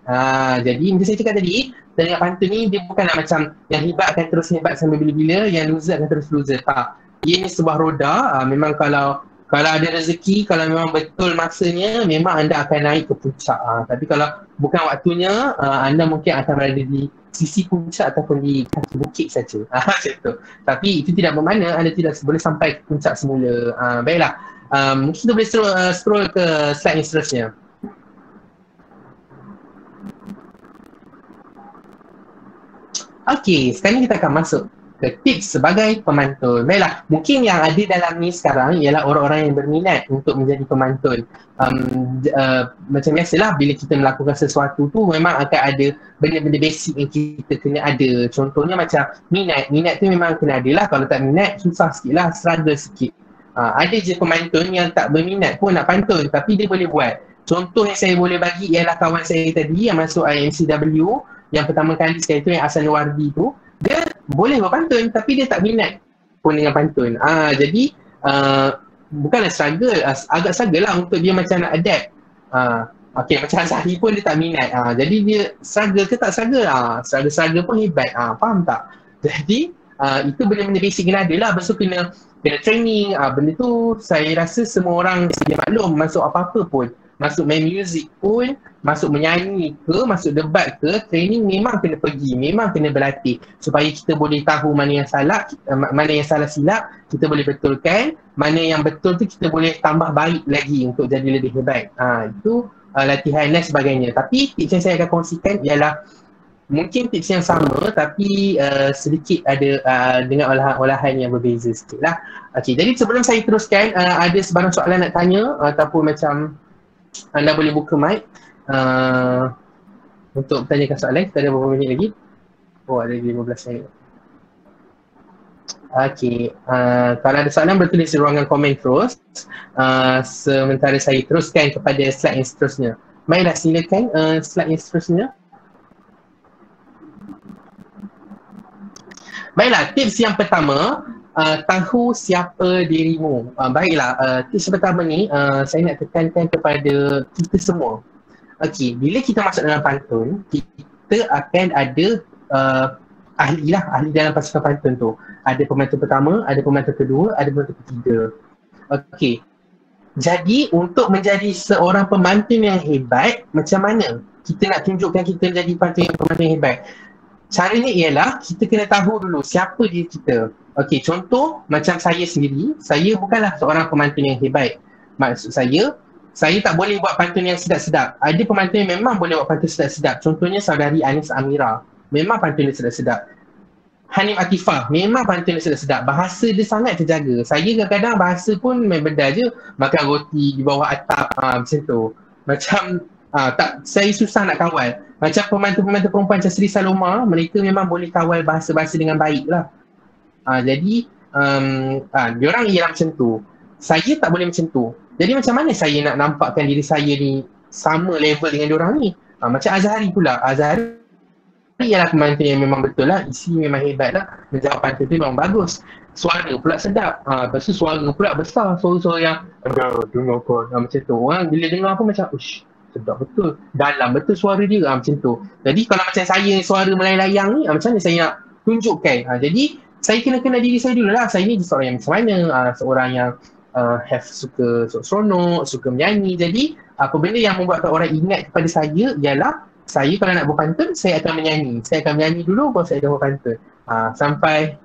Jadi macam saya cakap tadi, pertandingan pantun ni dia bukanlah macam yang hebat akan terus hebat sampai bila-bila, yang loser akan terus loser. Tak. Ia ni sebuah roda. Memang kalau ada rezeki, kalau memang betul masanya, memang anda akan naik ke puncak. Tapi kalau bukan waktunya, anda mungkin akan berada di sisi puncak ataupun di kaki bukit saja. Macam tu. Tapi itu tidak bermakna anda tidak boleh sampai ke puncak semula. Baiklah. Mungkin kita boleh scroll ke slide yang seterusnya. Okey, sekarang kita akan masuk ke tips sebagai pemantun. Baiklah, mungkin yang ada dalam ni sekarang ialah orang-orang yang berminat untuk menjadi pemantun. Macam biasalah, bila kita melakukan sesuatu tu memang akan ada benda-benda basic yang kita kena ada. Contohnya macam minat tu memang kena ada lah. Kalau tak minat, susah sikit lah, struggle sikit. Ada je pemantun yang tak berminat pun nak pantun, tapi dia boleh buat. Contoh yang saya boleh bagi ialah kawan saya tadi yang masuk IMCW yang pertama kali sekali tu, yang asal Wardi tu, dia boleh berpantun tapi dia tak minat pun dengan pantun. Jadi bukanlah struggle, agak struggle lah untuk dia macam nak adapt. Okay, macam Azhari pun dia tak minat. Jadi dia struggle ke tak struggle? Struggle pun hebat. Faham tak? Jadi itu benda-benda basic kena ada lah. Lepas tu kena training. Benda tu saya rasa semua orang sedia maklum. Masuk apa-apa pun, masuk main music pun, masuk menyanyi ke, masuk debat ke, training memang kena pergi, memang kena berlatih supaya kita boleh tahu mana yang salah, mana yang salah silap, kita boleh betulkan, mana yang betul tu kita boleh tambah baik lagi untuk jadi lebih hebat. Itu latihan dan sebagainya. Tapi tips yang saya akan kongsikan ialah mungkin tips yang sama tapi sedikit ada dengan olahan yang berbeza sikit lah. Okay, jadi sebelum saya teruskan, ada sebarang soalan nak tanya ataupun macam anda boleh buka mic untuk bertanyakan soalan. Kita ada beberapa minit lagi. Ada 15 minit. Okay, kalau ada soalan boleh tulis di ruangan komen terus. Sementara saya teruskan kepada slide yang seterusnya. Baiklah, silakan slide yang seterusnya. Baiklah, tips yang pertama, tahu siapa dirimu. Baiklah, tips pertama ni saya nak tekankan kepada kita semua. Okey, bila kita masuk dalam pantun, kita akan ada ahli dalam pasukan pantun tu. Ada pemantun pertama, ada pemantun kedua, ada pemantun ketiga. Okey, jadi untuk menjadi seorang pemantun yang hebat, macam mana kita nak tunjukkan kita menjadi pemantun yang hebat? Caranya ialah kita kena tahu dulu siapa diri kita. Okey, contoh macam saya sendiri, saya bukanlah seorang pemantun yang hebat. Maksud saya tak boleh buat pantun yang sedap-sedap. Ada pemantun yang memang boleh buat pantun sedap-sedap. Contohnya saudari Anis Amira, memang pantun dia sedap-sedap. Hanim Atifah, memang pantun dia sedap-sedap. Bahasa dia sangat terjaga. Saya kadang-kadang bahasa pun main benda je, makan roti di bawah atap, macam tu. Macam saya susah nak kawal. Macam pemantun-pemantun perempuan macam Sri Saloma, mereka memang boleh kawal bahasa-bahasa dengan baik lah. Jadi diorang ialah macam tu. Saya tak boleh macam tu. Jadi macam mana saya nak nampakkan diri saya ni sama level dengan diorang ni? Macam Azhari pula. Azhari ialah pemantun yang memang betul lah, isi memang hebat lah, menjawab pantun tu memang bagus, suara pula sedap, lepas tu suara pula besar, suara-suara yang dengar kau, macam tu. Orang bila dengar pun macam ush, sedap betul, dalam betul suara dia, macam tu. Jadi kalau macam saya suara melayang-layang ni, macam mana saya nak tunjukkan? Jadi saya kena kenal diri saya dulu lah, saya ni seorang yang macam mana, seorang yang suka seronok, suka menyanyi. Jadi apa benda yang membuatkan orang ingat kepada saya ialah saya kalau nak berpantun, saya akan menyanyi. Saya akan menyanyi dulu baru saya akan berpantun. Sampai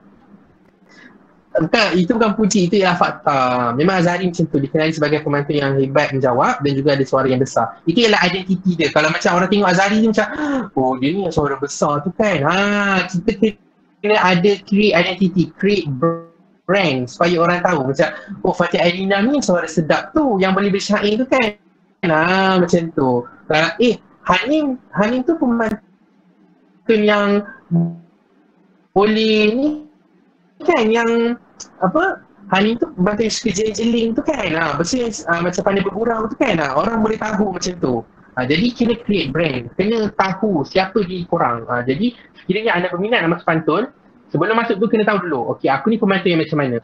itu bukan puji, itu ialah fakta. Memang Azhari macam tu, dikenali sebagai pemantun yang hebat menjawab dan juga ada suara yang besar. Itu ialah identiti dia. Kalau macam orang tengok Azhari ni macam, oh dia ni yang suara besar tu kan. Kita kena ada create identity, create brand supaya orang tahu macam, oh Fatih Ailina ni suara sedap tu yang boleh bersyair tu kan. Macam tu. Hanim tu pemantun yang boleh ni kan, yang apa, Hanim tu pemantun yang suka jeling-jeling tu kan, macam pandai bergurau tu kan, orang boleh tahu macam tu. Jadi kena create brand, kena tahu siapa diri korang. Jadi sekiranya anda berminat nak masuk pantun, sebelum masuk tu kena tahu dulu, okey aku ni pemantun yang macam mana.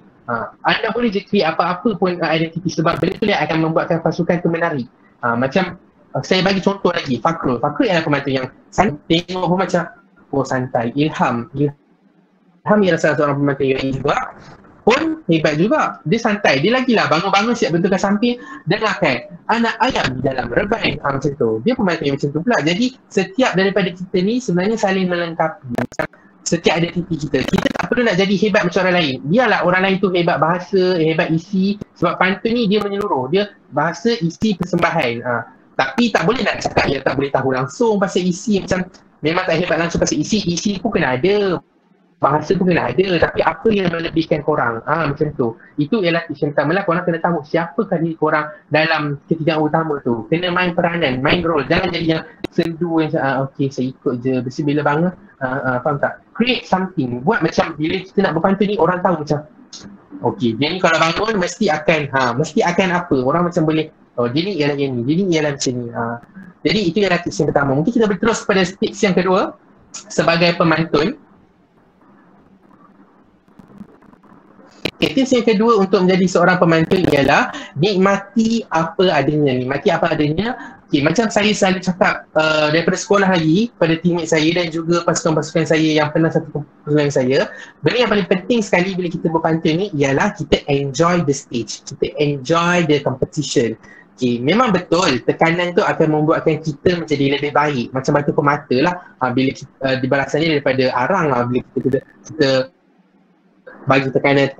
Anda boleh je create apa-apa pun identiti, sebab benda tu dia akan membuatkan pasukan tu menarik. Macam saya bagi contoh lagi, Fakrul ialah pemantun yang tengok pun macam, oh santai. Ilham ialah salah seorang pemantun yang juga pun hebat juga. Dia santai, dia lagilah bangun-bangun siap betulkan samping, dengarkan anak ayam di dalam reban, macam tu. Dia pemantun yang macam tu pula. Jadi setiap daripada kita ni sebenarnya saling melengkapi. Setiap identiti kita tak perlu nak jadi hebat macam orang lain. Biarlah orang lain tu hebat bahasa, hebat isi. Sebab pantun ni dia menyeluruh, dia bahasa, isi, persembahan. Tapi tak boleh nak cakap yang tak boleh tahu langsung pasal isi. Macam memang tak hebat langsung pasal isi pun kena ada, bahasa pun kena ada, tapi apa yang melebihkan korang, macam tu. Itu ialah tips yang pertama lah, korang kena tahu siapakah diri korang dalam ketiga utama tu. Kena main peranan, main role, jangan jadi yang sendu yang okey saya ikut je, bersih bila bangun, faham tak? Create something, buat macam bila kita nak berpantun ni orang tahu macam okey dia ni kalau bangun mesti akan apa, orang macam boleh Oh, dia ni ialah yang ni, dia ni ialah macam ni. Jadi itu ialah tips yang pertama. Mungkin kita berterus pada tips yang kedua sebagai pemantun. Tips yang kedua untuk menjadi seorang pemantun ialah nikmati apa adanya. Nikmati apa adanya. Okay, macam saya selalu cakap daripada sekolah lagi pada teammate saya dan juga pasukan-pasukan saya yang pernah satu pasukan saya, benda yang paling penting sekali bila kita berpantun ni ialah kita enjoy the stage. Kita enjoy the competition. Okay, memang betul tekanan tu akan membuatkan kita menjadi lebih baik. Macam batu permata lah. Bila kita, dibalasannya daripada arang lah. Bila kita bagi tekanan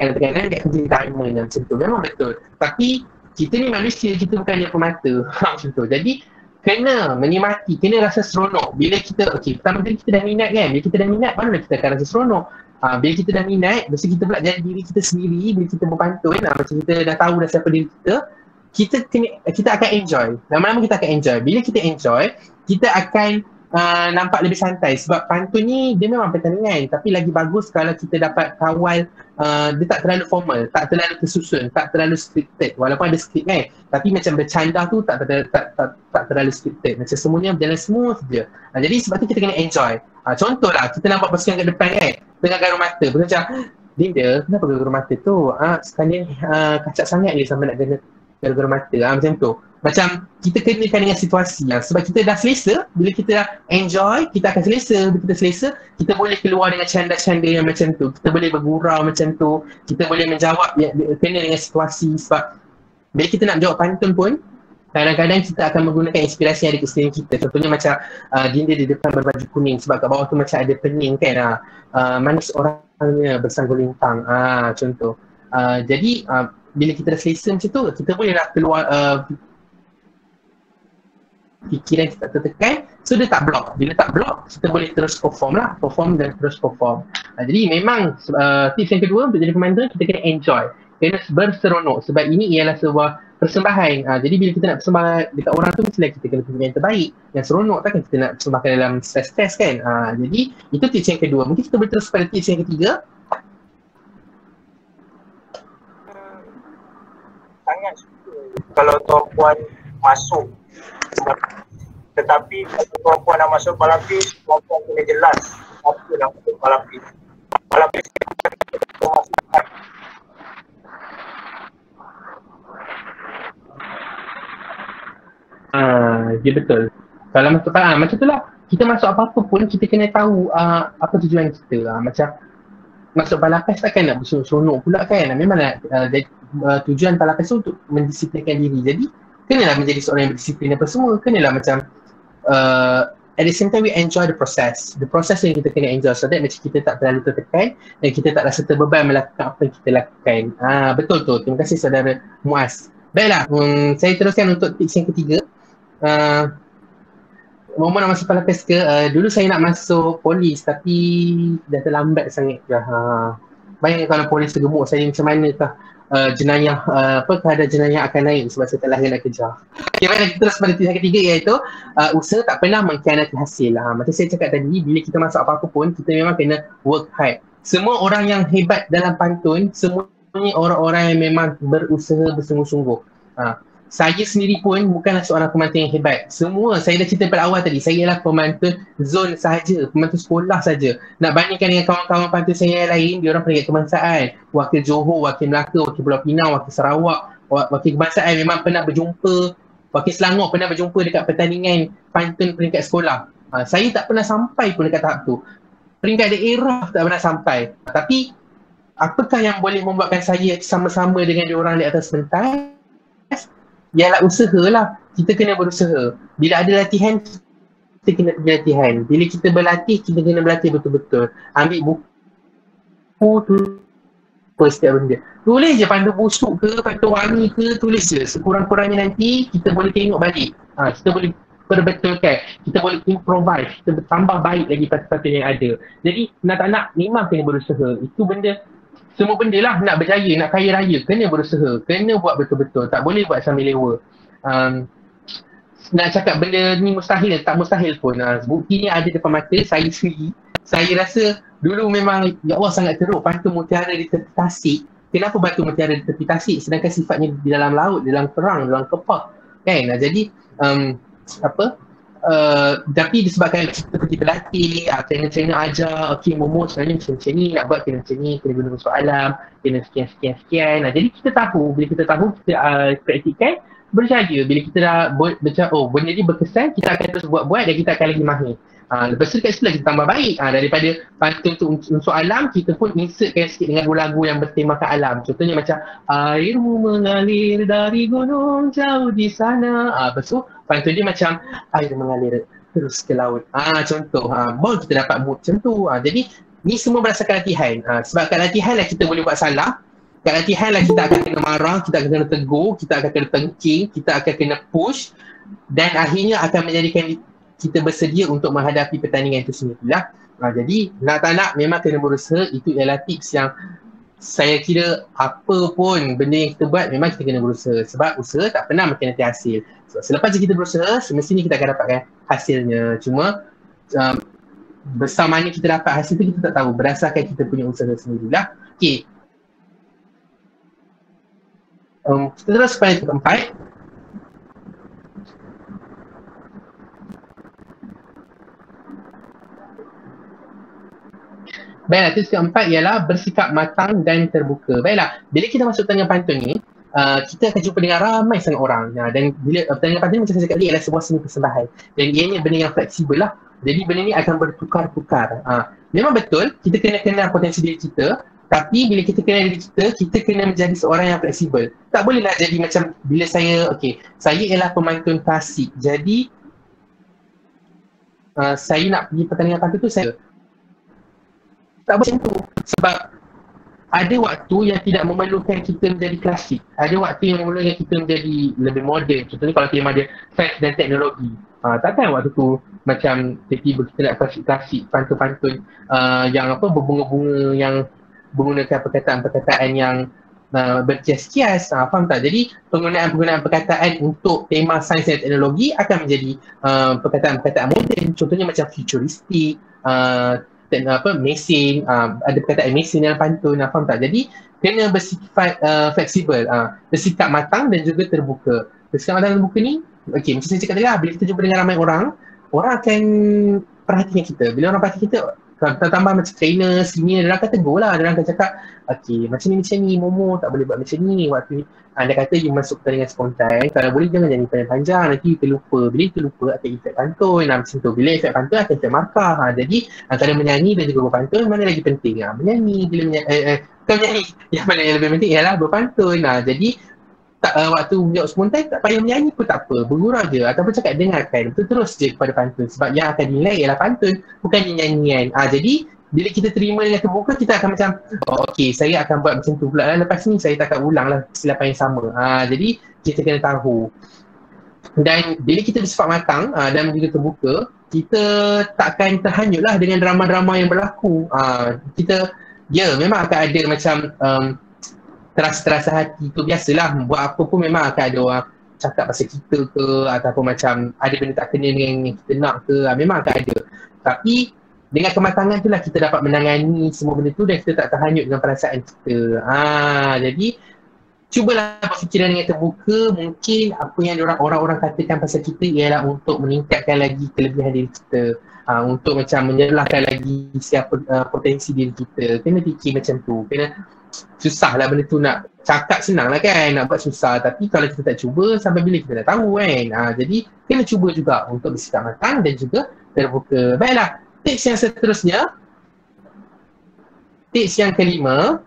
dia akan jadi diamond macam tu. Memang betul. Tapi kita ni manusia, kita bukannya pemata. Macam tu. Jadi kena menikmati, kena rasa seronok. Bila kita, pertama kali kita dah minat kan. Bila kita dah minat, barulah kita akan rasa seronok. Bila kita dah minat, mesti kita pula jadi diri kita sendiri. Bila kita berpantun, macam kita dah tahu dah siapa diri kita akan enjoy. Lama-lama kita akan enjoy. Bila kita enjoy, kita akan nampak lebih santai. Sebab pantun ni dia memang pertandingan, tapi lagi bagus kalau kita dapat kawal. Dia tak terlalu formal, tak terlalu tersusun, tak terlalu scripted. Walaupun ada script kan, tapi macam bercanda tu tak terlalu scripted. Macam semuanya berjalan smooth je. Jadi sebab tu kita kena enjoy. Contohlah, kita nampak pasukan kat depan kan, tengah garu mata. Macam, Dinda, kenapa garu mata tu? Sekalian kacak sangat dia sampai nak kena garu mata. Macam tu. Macam kita kenakan dengan situasi sebab kita dah selesa. Bila kita dah enjoy, kita akan selesa. Bila kita selesa, kita boleh keluar dengan canda-canda yang macam tu. Kita boleh bergurau macam tu. Kita boleh menjawab kena dengan situasi. Sebab bila kita nak jawab pantun pun, kadang-kadang kita akan menggunakan inspirasi yang ada kat sekeliling kita. Contohnya macam Dinda di depan berbaju kuning sebab kat bawah tu macam ada pening kan. Manis orangnya bersanggul lintang. Contoh. Jadi bila kita dah selesa macam tu, kita boleh dah keluar fikiran kita tak tertekan, so dia tak block. Bila tak block, kita boleh terus perform dan terus perform. Jadi memang tips yang kedua untuk jadi pemantun, kita kena enjoy, kena berseronok sebab ini ialah sebuah persembahan. Jadi bila kita nak persembahkan dekat orang tu, mestilah kita kena tunjuk yang terbaik, yang seronok, takkan kita nak persembahkan dalam stres-stres kan. Jadi itu tips yang kedua. Mungkin kita boleh terus pada tips yang ketiga. Sangat suka kalau tuan puan masuk, tetapi kalau tuan puan nak masuk balapis, tuan puan kena jelas apa nak masuk balapis. Balapis kita masukkan. Ya betul. Kalau masuk macam tu lah. Kita masuk apa-apa pun kita kena tahu apa tujuan kita. Macam masuk balapis takkan nak berseronok pula kan. Memang nak tujuan balapis tu untuk mendisiplinkan diri. Jadi kenalah menjadi seorang yang berdisiplin apa semua. Kenalah macam at the same time we enjoy the process. The process yang kita kena enjoy so that macam kita tak terlalu tertekan dan kita tak rasa terbeban melakukan apa yang kita lakukan. Betul tu. Terima kasih saudara Muaz. Baiklah, saya teruskan untuk tips yang ketiga. Momen nak masuk balapis ke? Dulu saya nak masuk polis tapi dah terlambat sangat dah. Bayangkan kalau polis tergemuk saya macam manakah jenayah ada jenayah akan naik sebab saya tak lahir nak kejar. Okay, baiklah, kita terus pada tips yang ketiga iaitu usaha tak pernah mengkhianati hasil. Macam saya cakap tadi, bila kita masuk apa-apa pun kita memang kena work hard. Semua orang yang hebat dalam pantun, semuanya orang-orang yang memang berusaha bersungguh-sungguh. Saya sendiri pun bukanlah seorang pemantun yang hebat. Semua, saya dah cerita pada awal tadi, saya ialah pemantun zon sahaja, pemantun sekolah saja. Nak bandingkan dengan kawan-kawan pantun saya yang lain, diorang peringkat kebangsaan, wakil Johor, wakil Melaka, wakil Pulau Pinang, wakil Sarawak, wakil kebangsaan memang pernah berjumpa, wakil Selangor pernah berjumpa dekat pertandingan pantun peringkat sekolah. Saya tak pernah sampai pun dekat tahap tu. Peringkat daerah tak pernah sampai. Tapi, apakah yang boleh membuatkan saya sama-sama dengan diorang di atas pentas? Ialah usahalah. Kita kena berusaha. Bila ada latihan, kita kena pergi latihan. Bila kita berlatih, kita kena berlatih betul-betul. Ambil buku tu setiap benda. Tulis je pantun busuk ke, pantun wangi ke, tulis je. Sekurang-kurangnya nanti kita boleh tengok balik. Kita boleh perbetulkan. Kita boleh improvise. Kita bertambah baik lagi pantun yang ada. Jadi nak tak nak memang kena berusaha. Itu benda. Semua benda lah nak berjaya, nak kaya raya, kena berusaha, kena buat betul-betul, tak boleh buat sambil lewa. Nak cakap benda ni mustahil, tak mustahil pun. Buktinya ada depan mata saya sendiri. Saya rasa dulu memang, ya Allah sangat teruk batu mutiara di tepi tasik. Kenapa batu mutiara di tepi tasik sedangkan sifatnya di dalam laut, dalam perang, dalam kepak. kan. Jadi tapi disebabkan kita pergi berlatih, trainer ajar, okey Momo sebenarnya macam ni, nak buat kena macam ni, kena guna soalan, kena sekian. Jadi kita tahu, bila kita tahu, kita praktikkan, berjaya. Bila kita dah macam, benda ni berkesan, kita akan terus buat dan kita akan lagi mahir. Lepas tu dekat situ kita tambah baik. Daripada pantun tu unsur alam, kita pun insertkan sikit dengan lagu yang bertemakan alam. Contohnya macam airmu mengalir dari gunung jauh di sana. Lepas tu pantun dia macam air mengalir terus ke laut. Contoh. Baru kita dapat mood macam tu. Jadi ni semua berdasarkan latihan. Sebab kat latihan lah kita boleh buat salah. Kat latihan lah kita akan kena marah, kita akan kena tegur, kita akan kena tengking, kita akan kena push. Dan akhirnya akan menjadikan kita bersedia untuk menghadapi pertandingan itu sendirilah. Jadi nak tak nak memang kena berusaha. Itu ialah tips yang saya kira apa pun benda yang kita buat memang kita kena berusaha. Sebab usaha tak pernah mengkhianati hasil. So, selepas kita berusaha, semestinya kita akan dapatkan hasilnya. Cuma besar mana kita dapat hasil tu kita tak tahu. Berdasarkan kita punya usaha sendirilah. Okay. Kita terus pada yang keempat. Baiklah, tips keempat ialah bersikap matang dan terbuka. Baiklah, bila kita masuk pertandingan pantun ni, kita akan jumpa dengan ramai sangat orang. Dan bila pertandingan pantun ni macam saya cakap tadi ialah sebuah seni persembahan. Dan ianya benda yang fleksibel lah. Jadi benda ni akan bertukar-tukar. Memang betul, kita kena kenal potensi diri kita. Tapi bila kita kenal diri kita kena menjadi seorang yang fleksibel. Tak bolehlah jadi macam bila saya ialah pemantun klasik. Jadi saya nak pergi pertandingan pantun tu saya tak boleh macam tu. Sebab ada waktu yang tidak memerlukan kita menjadi klasik. Ada waktu yang memerlukan kita menjadi lebih moden. Contohnya kalau tema dia sains dan teknologi. Takkan waktu tu macam tiba-tiba kita nak klasik-klasik pantun-pantun yang berbunga-bunga, yang menggunakan perkataan-perkataan yang berkias-kias. Faham tak? Jadi penggunaan perkataan untuk tema sains dan teknologi akan menjadi perkataan-perkataan moden. Contohnya macam futuristik, mesin, ada perkataan mesin dalam pantun, faham tak? Jadi kena bersifat fleksibel, bersikap matang dan juga terbuka. Bersikap matang dan terbuka ni, macam saya cakap tadi lah, bila kita jumpa dengan ramai orang akan perhatikan kita. Bila orang perhatikan kita, kalau kita tambah macam trainer, senior, dia akan tegur lah, dia akan cakap macam ni, Momo tak boleh buat macam ni waktu ni. Dia kata you masuk pertandingan spontan, kalau boleh jangan jadi panjang, nanti kita lupa. Bila kita lupa akan efek pantun, macam tu. Bila efek pantun akan efek markah. Jadi antara menyanyi dan juga berpantun, mana lagi penting? Menyanyi, bila bukan menyanyi, yang mana yang lebih penting ialah berpantun. Jadi waktu jawab spontan tak payah menyanyi pun tak apa, bergurau je ataupun cakap dengarkan, terus je kepada pantun. Sebab yang akan dinilai ialah pantun, bukan nyanyian. Jadi bila kita terima dengan terbuka, kita akan macam saya akan buat macam tu pula lah, lepas ni saya tak akan ulang lah kesilapan yang sama. Jadi kita kena tahu. Dan bila kita bersifat matang dan juga terbuka, kita takkan terhanyut lah dengan drama-drama yang berlaku. Memang akan ada macam terasa hati tu, biasalah. Buat apa pun memang akan ada orang cakap pasal kita ke, ataupun macam ada benda tak kena dengan yang kita nak ke, memang akan ada. Tapi dengan kematangan tu lah kita dapat menangani semua benda tu dan kita tak terhanyut dengan perasaan kita. Jadi cubalah berfikiran dengan terbuka. Mungkin apa yang orang-orang katakan pasal kita ialah untuk meningkatkan lagi kelebihan diri kita, untuk macam menyerlahkan lagi siapa potensi diri kita. Kena fikir macam tu. Susah lah benda tu, nak cakap senang lah kan, nak buat susah. Tapi kalau kita tak cuba, sampai bila kita dah tahu kan. Jadi kena cuba juga untuk bersikap matang dan juga terbuka. Baiklah, tips yang seterusnya, tips yang kelima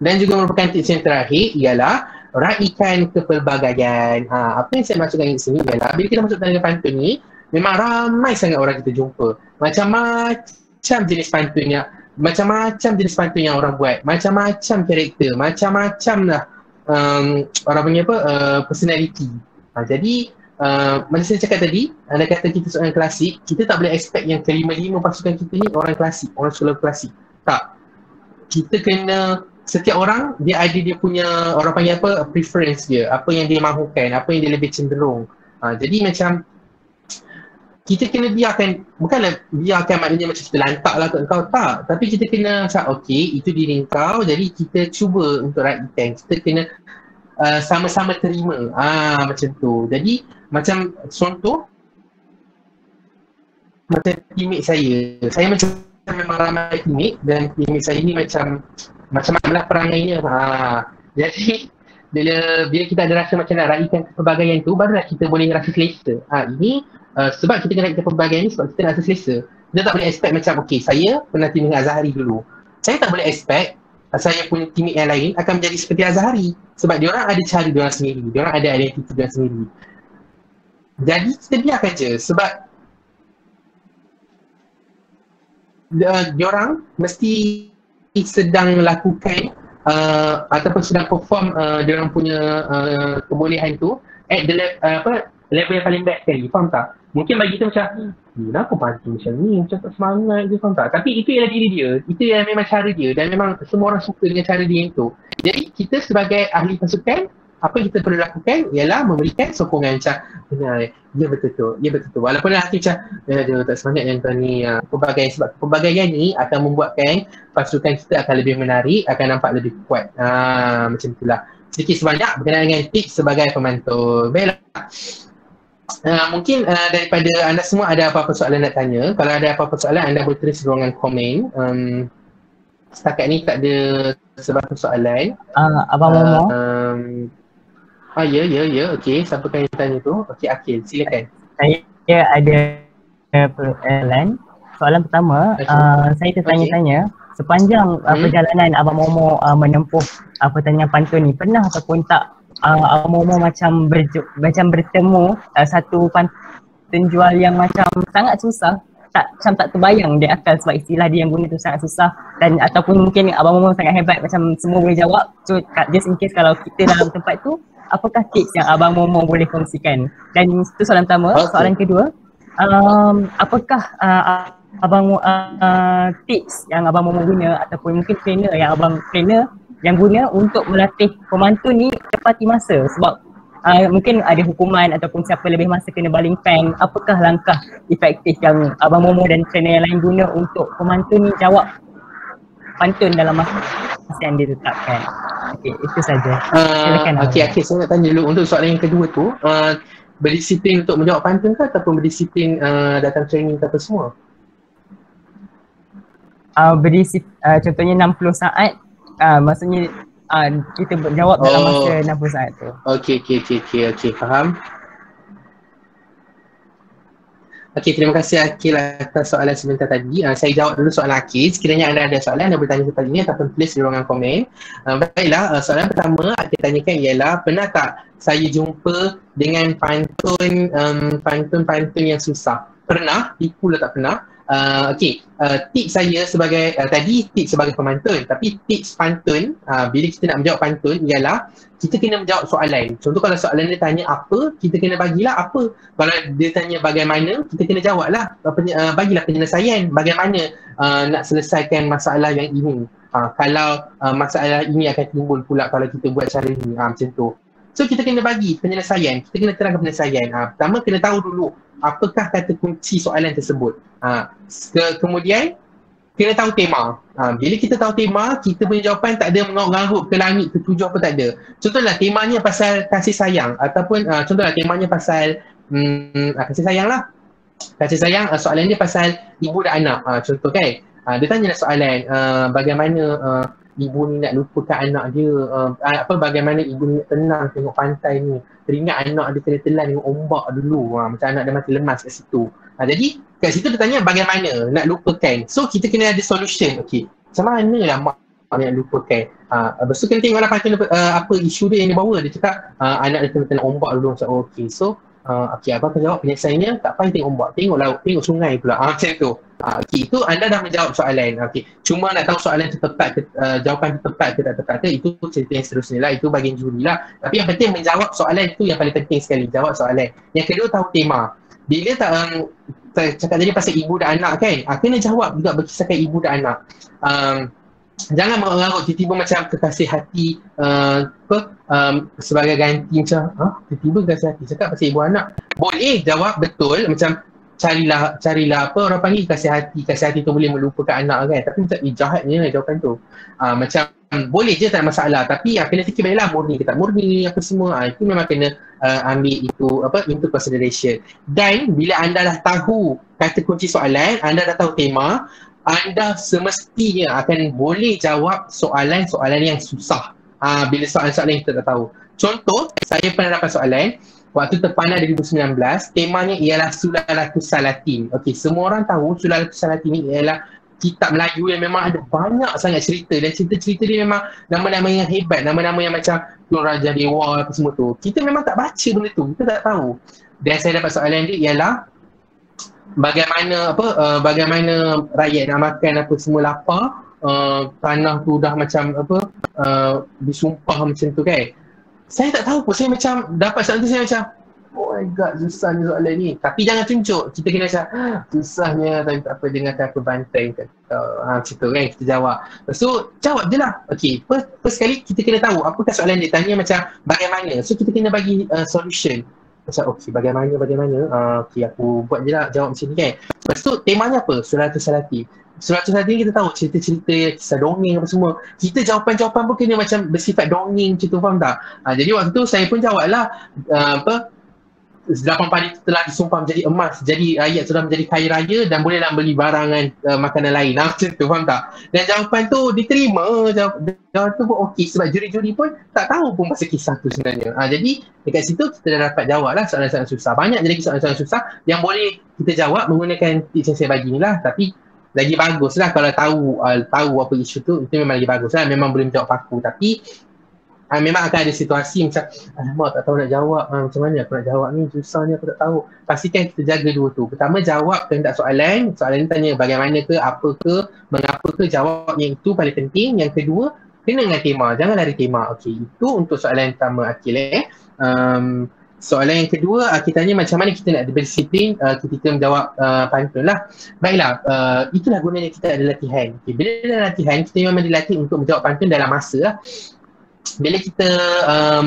dan juga merupakan tips yang terakhir ialah raikan kepelbagaian. Apa yang saya maksudkan di sini ialah bila kita masuk pertandingan pantun ni, memang ramai sangat orang kita jumpa. Macam-macam jenis pantunnya, macam-macam jenis pantun yang orang buat, macam-macam karakter, macam-macam lah orang punya personality. Jadi macam saya cakap tadi, anda kata kita seorang klasik, kita tak boleh expect yang kelima-lima pasukan kita ni orang klasik, orang sekolah klasik. Tak. Kita kena, setiap orang dia ada dia punya, orang panggil preference dia, apa yang dia mahukan, apa yang dia lebih cenderung. Jadi macam kita kena biarkan, bukanlah biarkan maknanya macam kita lantak lah kat kau, tak. Tapi kita kena macam itu diri kau, jadi kita cuba untuk raikan. Kita kena sama-sama terima. Macam tu. Jadi macam contoh macam teammate saya macam memang ramai teammate dan teammate saya ni macam mana perangainya. Jadi bila kita ada rasa macam nak raikan kepelbagaian tu, barulah kita boleh rasa selesa. Ini sebab kita kena raikan kepelbagaian ni sebab kita nak rasa selesa. Kita tak boleh expect macam okay, saya pernah team dengan Azhari dulu. Saya tak boleh expect saya punya teammate yang lain akan menjadi seperti Azhari sebab diorang ada cara diorang sendiri, diorang ada identiti diorang sendiri. Jadi kita biarkan je sebab diorang mesti sedang lakukan ataupun sedang perform diorang punya kebolehan tu at the level yang paling best sekali, faham tak? Mungkin bagi kita macam kenapa parti macam ni, macam tak semangat je, faham tak? Tapi itu ialah diri dia, itu ialah memang cara dia dan memang semua orang suka dengan cara dia itu. Jadi kita sebagai ahli pasukan, apa yang kita perlu lakukan ialah memberikan sokongan macam benar, ya betul tu. Walaupun hati macam dia tak semangat yang tuan ni, pelbagaian, sebab pelbagaian ni akan membuatkan pasukan kita akan lebih menarik, akan nampak lebih kuat. Macam itulah. Sedikit sebanyak berkenaan dengan tips sebagai pemantau. Baiklah. Mungkin daripada anda semua ada apa-apa soalan nak tanya. Kalau ada apa-apa soalan, anda boleh tulis di ruangan komen. Setakat ni tak ada sebarang soalan. Abang Momo. Ya. Okey, siapa kan yang tanya tu? Okey, Akil, silakan. Saya ada soalan. Soalan pertama, saya tertanya-tanya sepanjang perjalanan Abang Momo menempuh pertandingan pantun ni, pernah ataupun tak Abang Momo macam bertemu satu pantun jual yang macam sangat susah, macam tak terbayang dia akal sebab istilah dia yang guna tu sangat susah, dan ataupun mungkin Abang Momo sangat hebat macam semua boleh jawab. So just in case kalau kita dalam tempat tu, apakah tips yang Abang Momo boleh kongsikan? Dan itu soalan pertama. Soalan kedua, apakah tips yang Abang Momo guna ataupun mungkin trainer yang guna untuk melatih pemantun ni tepati masa? Sebab mungkin ada hukuman ataupun siapa lebih masa kena baling pen. Apakah langkah efektif yang Abang Momo dan trainer yang lain guna untuk pemantun ni jawab pantun dalam masa yang ditetapkan? Okey, itu saja. Silakan. Okey, saya nak tanya dulu untuk soalan yang kedua tu, berdisiplin untuk menjawab pantun ke ataupun berdisiplin datang training ke apa semua? Contohnya 60 saat, maksudnya kita jawab dalam masa 60 saat tu. Okey, faham. Okey, terima kasih Akil atas soalan sebentar tadi. Saya jawab dulu soalan Akil. Sekiranya anda ada soalan, anda boleh tanya kepada ini ataupun tulis di ruangan komen. Baiklah, soalan pertama Akil tanyakan ialah, pernah tak saya jumpa dengan pantun yang susah? Pernah? Tipu lah tak pernah. Tips saya sebagai tadi tips sebagai pemantun, tapi tips pantun bila kita nak menjawab pantun ialah kita kena menjawab soalan. Contoh kalau soalan dia tanya apa, kita kena bagilah apa. Kalau dia tanya bagaimana, kita kena jawablah, bagilah penyelesaian bagaimana nak selesaikan masalah yang ini. Kalau masalah ini akan timbul pula kalau kita buat cara ini, macam tu. So kita kena bagi penyelesaian, kita kena terangkan penyelesaian. Pertama kena tahu dulu apakah kata kunci soalan tersebut. Kemudian kena tahu tema. Bila kita tahu tema, kita punya jawapan tak ada mengarut ke langit ke tujuh apa, tak ada. Contohlah temanya pasal kasih sayang ataupun contohlah temanya pasal kasih sayang lah. Kasih sayang, soalan dia pasal ibu dan anak. Contoh kan, dia tanya soalan bagaimana ibu ni nak lupakan anak dia, bagaimana ibu ni nak tenang tengok pantai ni, teringat anak dia kena telan tengok ombak dulu, macam anak dia mati lemas kat situ. Jadi kat situ dia tanya bagaimana nak lupakan. So kita kena ada solution. Okey, macam mana lah mak nak lupakan. Lepas tu kena tengoklah pantun apa isu dia yang dia bawa. Dia cakap anak dia kena telan ombak dulu. Macam okey, so abang akan jawab penyelesaiannya, tak payah tengok ombak, tengok laut, tengok sungai pula. Macam tu. Itu anda dah menjawab soalan. Cuma nak tahu soalan tu tepat ke, jawapan tu tepat ke tak tepat ke, itu cerita yang seterusnya lah, itu bahagian juri lah. Tapi yang penting menjawab soalan itu yang paling penting sekali, jawab soalan. Yang kedua, tahu tema. Bila cakap tadi pasal ibu dan anak kan, kena jawab juga berkisahkan ibu dan anak. Jangan mengarut tiba-tiba macam kekasih hati sebagai ganti macam tiba-tiba kekasih hati cakap pasal ibu anak. Boleh jawab betul macam carilah apa orang panggil kasih hati tu boleh melupakan anak kan, tapi macam jahatnya jawapan tu. Macam boleh je tak ada masalah, tapi kena fikir baiklah murni ke tak murni apa semua. Itu memang kena ambil itu into consideration. Dan bila anda dah tahu kata kunci soalan, anda dah tahu tema, anda semestinya akan boleh jawab soalan-soalan yang susah. Bila soalan-soalan yang kita tak tahu. Contoh, saya pernah dapat soalan waktu terpanas 2019, temanya ialah Sulalatus Salatin. Okey, semua orang tahu Sulalatus Salatin ni ialah kitab Melayu yang memang ada banyak sangat cerita, dan cerita-cerita dia memang nama-nama yang hebat, nama-nama yang macam Tun Raja Dewa apa semua tu. Kita memang tak baca benda tu, kita tak tahu. Dan saya dapat soalan dia ialah bagaimana rakyat nak makan apa semua lapar, tanah tu dah macam disumpah macam tu kan. Saya tak tahu pun, saya macam dapat soalan tu saya macam oh my god, susah ni soalan ni. Tapi jangan tunjuk, kita kena macam susahnya, tapi tak apa, dengarkan aku bantai macam tu kan, kita jawab. Lepas tu jawab je lah. Okay, first sekali kita kena tahu apakah soalan dia tanya, macam bagaimana. So kita kena bagi solution. Macam okay, bagaimana okay, aku buat je lah, jawab macam ni kan. Lepas tu temanya apa? Sulalatus Salatin. Sulalatus Salatin kita tahu cerita-cerita, kisah dongeng apa semua. Kita jawapan-jawapan pun kena macam bersifat dongeng macam tu, faham tak? Jadi waktu tu saya pun jawab lah 8 padi telah disumpah menjadi emas, jadi rakyat sudah menjadi kaya raya dan bolehlah beli barangan makanan lain. Macam tu, faham tak? Dan jawapan tu diterima, jawapan tu pun okey, sebab juri-juri pun tak tahu pun pasal kisah tu sebenarnya. Jadi dekat situ kita dah dapat jawab lah soalan-soalan susah. Banyak jadi soalan-soalan susah yang boleh kita jawab menggunakan tips yang saya bagi ni lah. Tapi lagi bagus lah kalau tahu apa isu tu, itu memang lagi bagus lah. Memang boleh menjawab paku, tapi memang akan ada situasi macam alamak tak tahu nak jawab, macam mana aku nak jawab ni, susah ni, aku tak tahu. Pastikan kita jaga dua tu. Pertama, jawab kehendak soalan ni tanya bagaimana ke, apa ke, mengapa ke, jawab yang itu paling penting. Yang kedua, kena dengan tema, jangan lari tema. Okey, itu untuk soalan pertama Akil. Soalan yang kedua, kita tanya macam mana kita nak berdisiplin ketika menjawab pantun lah. Baiklah, itulah gunanya kita ada latihan. Okay, bila ada latihan, kita memang dilatih untuk menjawab pantun dalam masa lah. Bila kita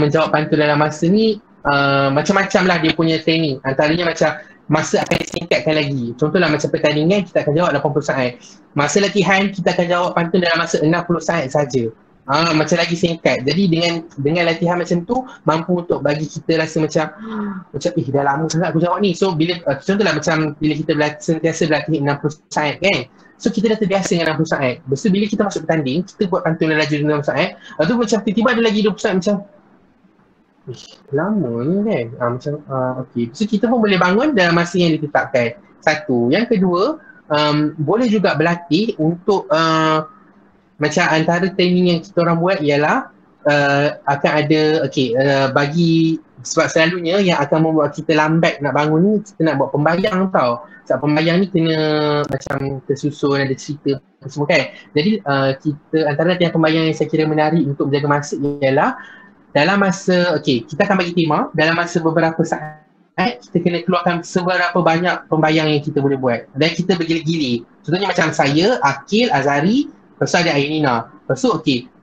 menjawab pantun dalam masa ni, macam-macam lah dia punya training. Antaranya macam masa akan disingkatkan lagi. Contohlah macam pertandingan, kita akan jawab 80 saat. Masa latihan, kita akan jawab pantun dalam masa 60 saat saja. Macam lagi singkat. Jadi dengan latihan macam tu, mampu untuk bagi kita rasa macam dah lama sangat aku jawab ni. So bila contohlah macam bila kita sentiasa berlatih 60 saat kan, so kita dah terbiasa dengan 60 saat. Lepas tu bila kita masuk bertanding, kita buat pantun laju 60 saat. Lepas tu macam tiba-tiba ada lagi 20 saat macam lama ni kan. Okay. So kita pun boleh bangun dalam masa yang ditetapkan. Satu. Yang kedua, boleh juga berlatih untuk macam antara training yang kita orang buat ialah akan ada bagi, sebab selalunya yang akan membuat kita lambat nak bangun ni, kita nak buat pembayang tau. Sebab pembayang ni kena macam tersusun, ada cerita semua kan. Jadi kita antara latihan pembayang yang saya kira menarik untuk menjaga masa ialah dalam masa, kita akan bagi tema, dalam masa beberapa saat kita kena keluarkan seberapa banyak pembayang yang kita boleh buat. Dan kita bergili-gili. Contohnya macam saya, Akil, Azari, lepas tu ada Ainina. Lepas tu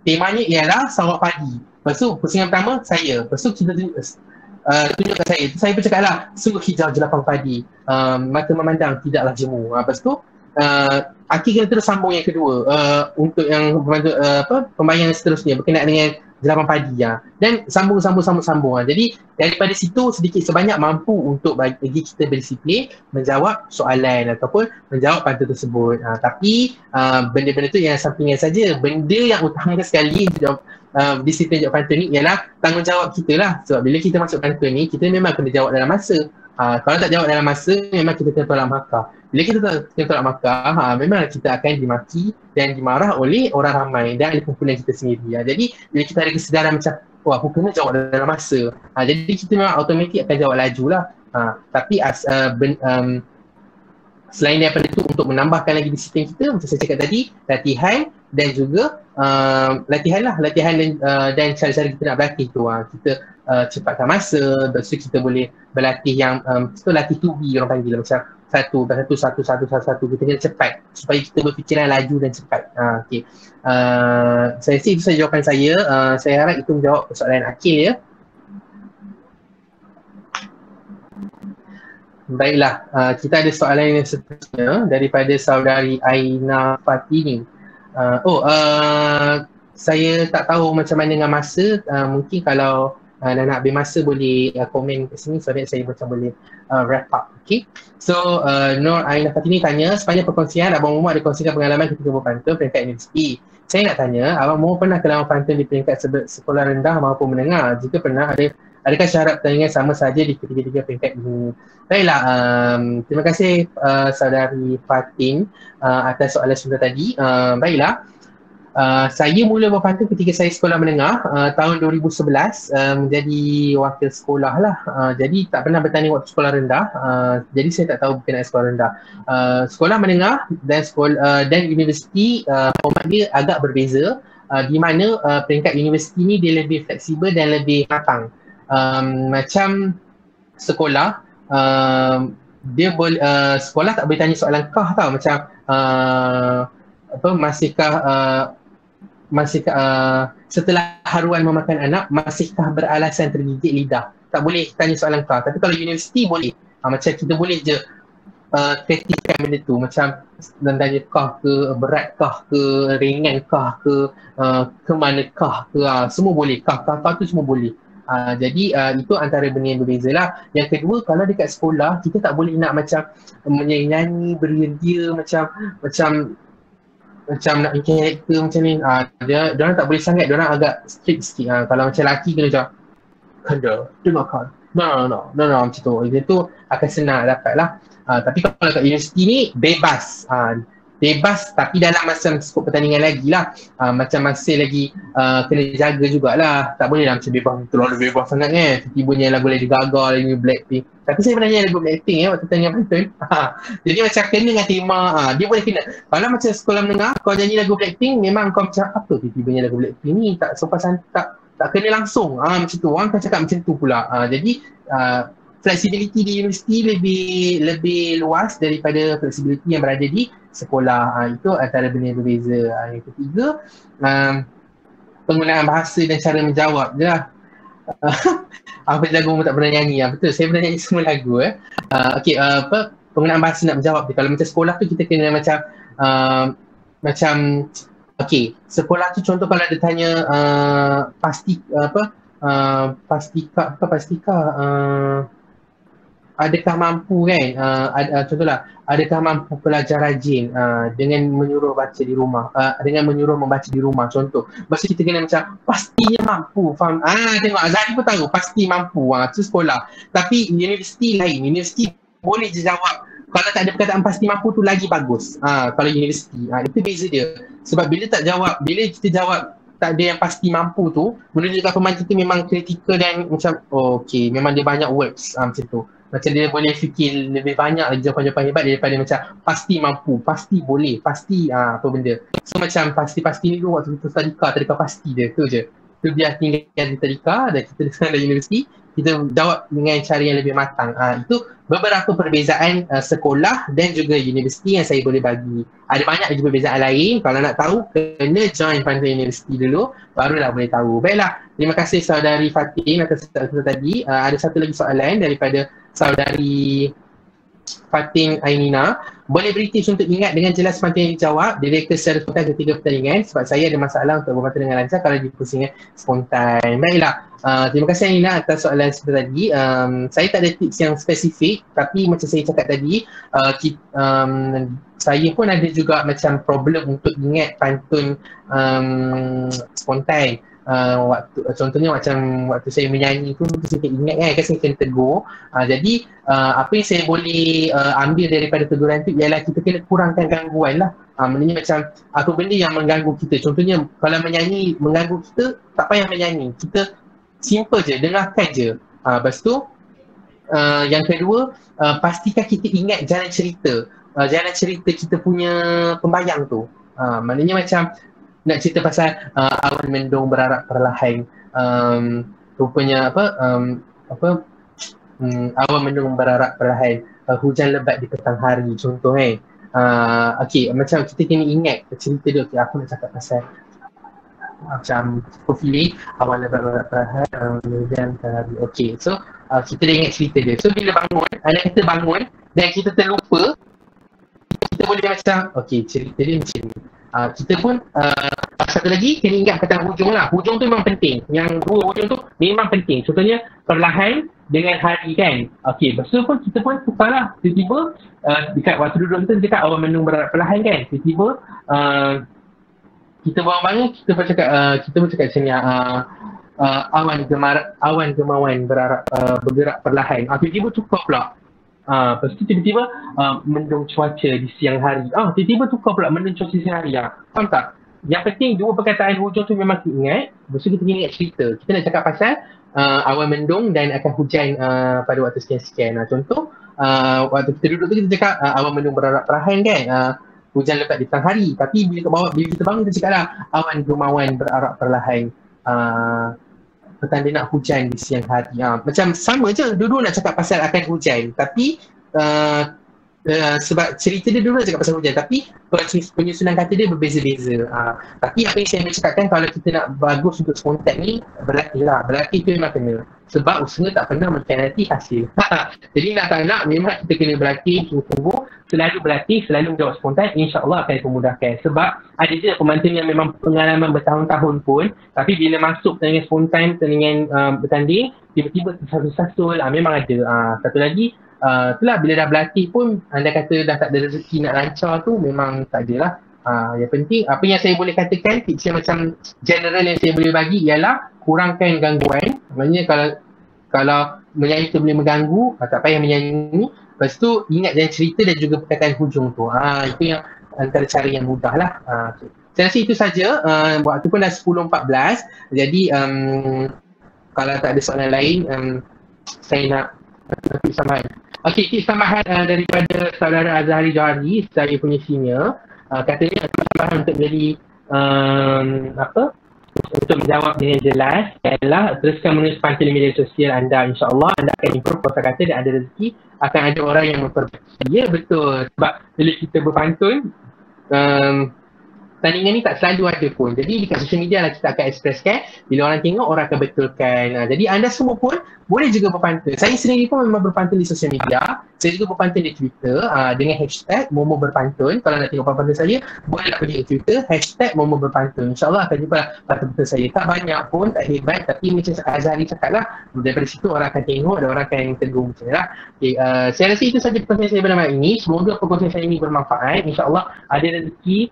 temanya ialah sawak padi. Lepas tu pusingan pertama saya. Lepas tu kita tunjukkan saya. Saya pun cakap lah, sungguh hijau jelapang padi, mata memandang tidaklah jemu. Lepas tu Akil kena terus sambung yang kedua untuk yang pembayang seterusnya berkenaan dengan jelapang padi dan sambung. Jadi daripada situ sedikit sebanyak mampu untuk bagi kita berdisiplin menjawab soalan ataupun menjawab pantun tersebut. Tapi benda-benda tu yang sampingan saja. Benda yang utama sekali disiplin jawab pantun ni ialah tanggungjawab kita lah. Sebab bila kita masuk pantun ni, kita memang kena jawab dalam masa. Kalau tak jawab dalam masa, memang kita kena tolak markah. Bila kita kena tolak markah, memang kita akan dimaki dan dimarah oleh orang ramai dan oleh kumpulan kita sendiri. Jadi bila kita ada kesedaran macam, aku kena jawab dalam masa, jadi kita memang automatik akan jawab laju lah. Tapi selain daripada itu, untuk menambahkan lagi disiplin kita, macam saya cakap tadi, latihan dan juga latihan dan cara-cara kita nak berlatih tu. Kita cepatkan masa, lepas tu kita boleh berlatih yang kita latih 2B orang panggil, macam satu, kita kena cepat supaya kita berfikiran laju dan cepat. Saya rasa itu saja jawapan saya. Saya harap itu menjawab soalan Akil ya. Baiklah, kita ada soalan yang seterusnya daripada saudari Aina Fatini. Saya tak tahu macam mana dengan masa, mungkin kalau nak ambil masa boleh komen ke sini so that saya macam boleh wrap up. Okay. So Nur Aina Fatini tanya, sepanjang perkongsian Abang Momo ada kongsikan pengalaman ketika berpantun peringkat universiti. Saya nak tanya, Abang Momo pernah ke dalam pantun di peringkat sekolah rendah maupun menengah? Jika pernah, adakah syarat pertandingan sama saja di ketiga-tiga peringkat ini? Baiklah, terima kasih saudari Fatin atas soalan sebentar tadi. Baiklah, saya mula berpantun ketika saya sekolah menengah tahun 2011 menjadi wakil sekolah lah. Jadi tak pernah bertanding waktu sekolah rendah. Jadi saya tak tahu berkenaan sekolah rendah. Sekolah menengah dan universiti format dia agak berbeza, di mana peringkat universiti ni dia lebih fleksibel dan lebih matang. Macam sekolah, dia boleh sekolah tak boleh tanya soalan kah tau, macam masihkah setelah haruan memakan anak, masihkah beralasan tergigit lidah, tak boleh tanya soalan kah. Tapi kalau universiti boleh, macam kita boleh je kreatifkan benda tu, macam tanya kah ke, berat kah ke, ringan kah ke, ke mana kah ke, semua boleh, kah tu semua boleh. Jadi itu antara benda yang berbeza lah. Yang kedua, kalau dekat sekolah kita tak boleh nak macam menyanyi beria macam nak bikin karakter macam ni. Diorang tak boleh sangat, diorang agak strict sikit. Kalau macam lelaki kena macam kena dengarkan, no macam tu. Itu akan senang dapat lah. Tapi kalau kat universiti ni bebas, tapi dalam masa skop pertandingan lagi lah. Macam masih lagi kena jaga jugalah. Tak boleh lah macam bebas, terlalu bebas sangat tiba-tiba nyanyi lagu Lady Gaga, lagu Blackpink. Tapi saya pernah nyanyi lagu Blackpink waktu pertandingan pantun. Jadi macam kena dengan tema, dia boleh kena. Kalau macam sekolah menengah, kau nyanyi lagu Blackpink, memang kau macam apa tiba-tiba nyanyi lagu Blackpink ni, tak sopan, tak kena langsung. Macam tu, orang akan cakap macam tu pula. Jadi flexibility di universiti lebih luas daripada flexibility yang berada di sekolah. Itu antara benda yang berbeza. Yang ketiga, penggunaan bahasa dan cara menjawab je lah. Apa lagu tak pernah nyanyi? Betul, saya pernah nyanyi semua lagu. Penggunaan bahasa nak menjawab dia. Kalau macam sekolah tu kita kena macam sekolah tu contoh kalau ada tanya adakah mampu kan, contohlah, adakah mampu pelajar rajin dengan menyuruh baca di rumah, dengan menyuruh membaca di rumah, contoh. Lepas tu kita kena macam pastinya mampu, faham? Tengok Azhari pun tahu pasti mampu, tu sekolah. Tapi universiti lain, universiti boleh je jawab. Kalau tak ada perkataan pasti mampu tu lagi bagus. Kalau universiti, itu beza dia. Sebab bila kita jawab tak ada yang pasti mampu tu, menunjukkan pemain kita memang kritikal dan macam memang dia banyak words macam tu. Macam dia boleh fikir lebih banyak lagi jawapan-jawapan hebat daripada macam pasti mampu, pasti boleh, pasti apa benda. So macam pasti-pasti ni tu waktu kita tadika pasti dia tu je. Tu biar tinggal di tadika dan kita datang dari universiti, kita jawab dengan cara yang lebih matang. Itu beberapa perbezaan sekolah dan juga universiti yang saya boleh bagi. Ada banyak juga perbezaan lain. Kalau nak tahu, kena join pantun universiti dulu, barulah boleh tahu. Baiklah, terima kasih saudari Fatin atas soalan tadi. Ada satu lagi soalan daripada saudari Fatin Ainina. Boleh beri tips untuk ingat dengan jelas pantun yang dijawab, direka secara spontan ketiga pertandingan, sebab saya ada masalah untuk berpantun dengan lancar kalau dipusingkan spontan. Baiklah, terima kasih Ainina atas soalan sebentar tadi. Saya tak ada tips yang spesifik, tapi macam saya cakap tadi, saya pun ada juga macam problem untuk ingat pantun spontan. Contohnya macam waktu saya menyanyi tu saya ingat kan saya kena tegur. Jadi apa yang saya boleh ambil daripada teguran tu ialah kita kena kurangkan gangguan lah. Maknanya macam apa benda yang mengganggu kita. Contohnya kalau menyanyi mengganggu kita, tak payah menyanyi, kita simple je, dengarkan je. Lepas tu yang kedua, pastikan kita ingat jalan cerita kita punya pembayang tu. Maknanya macam nak cerita pasal awan mendung berarak perlahan, rupanya awan mendung berarak perlahan, hujan lebat di petang hari, contoh macam kita kena ingat cerita dia. Aku nak cakap pasal macam pilih awal lebat perlahan kemudian hari. Okay, so kita dah ingat cerita dia. So bila bangun, anak kita bangun dan kita terlupa, kita boleh macam okay, cerita dia macam ni. Kita pun satu lagi kena ingat kata hujung lah. Hujung tu memang penting. Yang dua hujung tu memang penting. Contohnya perlahan dengan hari kan. Okay, lepas tu pun kita pun tukar lah. Tiba-tiba dekat waktu duduk kita cakap awal mendung berarak perlahan kan. Tiba-tiba kita bangun-bangun kita pun cakap macam ni awan gemawan bergerak perlahan. Tiba-tiba tukar pula. Lepas tu tiba-tiba mendung cuaca di siang hari. Tiba-tiba tukar pula mendung cuaca di siang hari. Faham tak? Yang penting dua perkataan hujung tu memang kita ingat. Lepas tu kita ingat cerita. Kita nak cakap pasal awan mendung dan akan hujan pada waktu sekian-sekian. Contoh, waktu kita duduk tu kita cakap awan mendung berarak perlahan kan. Hujan lebat di tengah hari. Tapi bila kita bangun kita cakap lah awan gemawan berarak perlahan. Petanda nak hujan di siang hari. Macam sama je, dulu nak cakap pasal akan hujan. Tapi sebab cerita dia dulu nak cakap pasal hujan, tapi penyusunan kata dia berbeza-beza. Tapi apa yang saya nak cakapkan, kalau kita nak bagus untuk spontan ni, berlatih lah. Berlatih tu memang kena. Sebab usaha tak pernah mengkhianati hasil. Jadi nak tak nak memang kita kena berlatih sungguh-sungguh. Selalu berlatih, selalu menjawab spontan, insya-Allah akan memudahkan. Sebab ada je pemantun yang memang pengalaman bertahun-tahun pun, tapi bila masuk pertandingan spontan, pertandingan bertanding, tiba-tiba tersasul-sasul, memang ada. Satu lagi, itulah bila dah berlatih pun, anda kata dah tak ada rezeki nak lancar tu, memang tak adalah. Yang penting, apa yang saya boleh katakan, tips yang macam general yang saya boleh bagi ialah kurangkan gangguan. Maksudnya kalau menyanyi tu boleh mengganggu, tak payah menyanyi. Lepas tu ingat jangan cerita dan juga perkataan hujung tu. Itu yang antara cara yang mudah lah. Okay. Saya rasa itu saja. Waktu pun dah 10.14. Jadi kalau tak ada soalan lain, saya nak tips tambahan. Okey, tips tambahan daripada saudara Azhari Johari, saya punya senior. Katanya tambahan untuk jadi untuk menjawab dengan jelas ialah teruskan menulis pantun di media sosial anda. InsyaAllah anda akan improve kosakata dan ada rezeki, akan ada orang yang memperbaiki. Ya, betul. Sebab bila kita berpantun, tandingan ni tak selalu ada pun. Jadi dekat social media lah kita akan ekspreskan. Bila orang tengok, orang akan betulkan. Jadi anda semua pun boleh juga berpantun. Saya sendiri pun memang berpantun di social media. Saya juga berpantun di Twitter dengan hashtag Momo Berpantun. Kalau nak tengok pantun saya, boleh pergi ke Twitter, hashtag Momo Berpantun. InsyaAllah akan jumpa pantun saya. Tak banyak pun, tak hebat. Tapi macam Azhari cakap lah, daripada situ orang akan tengok dan orang akan tegur macam ni lah. Okay, saya rasa itu saja perkongsian saya pada malam ini. Semoga perkongsian saya ini bermanfaat. InsyaAllah ada rezeki.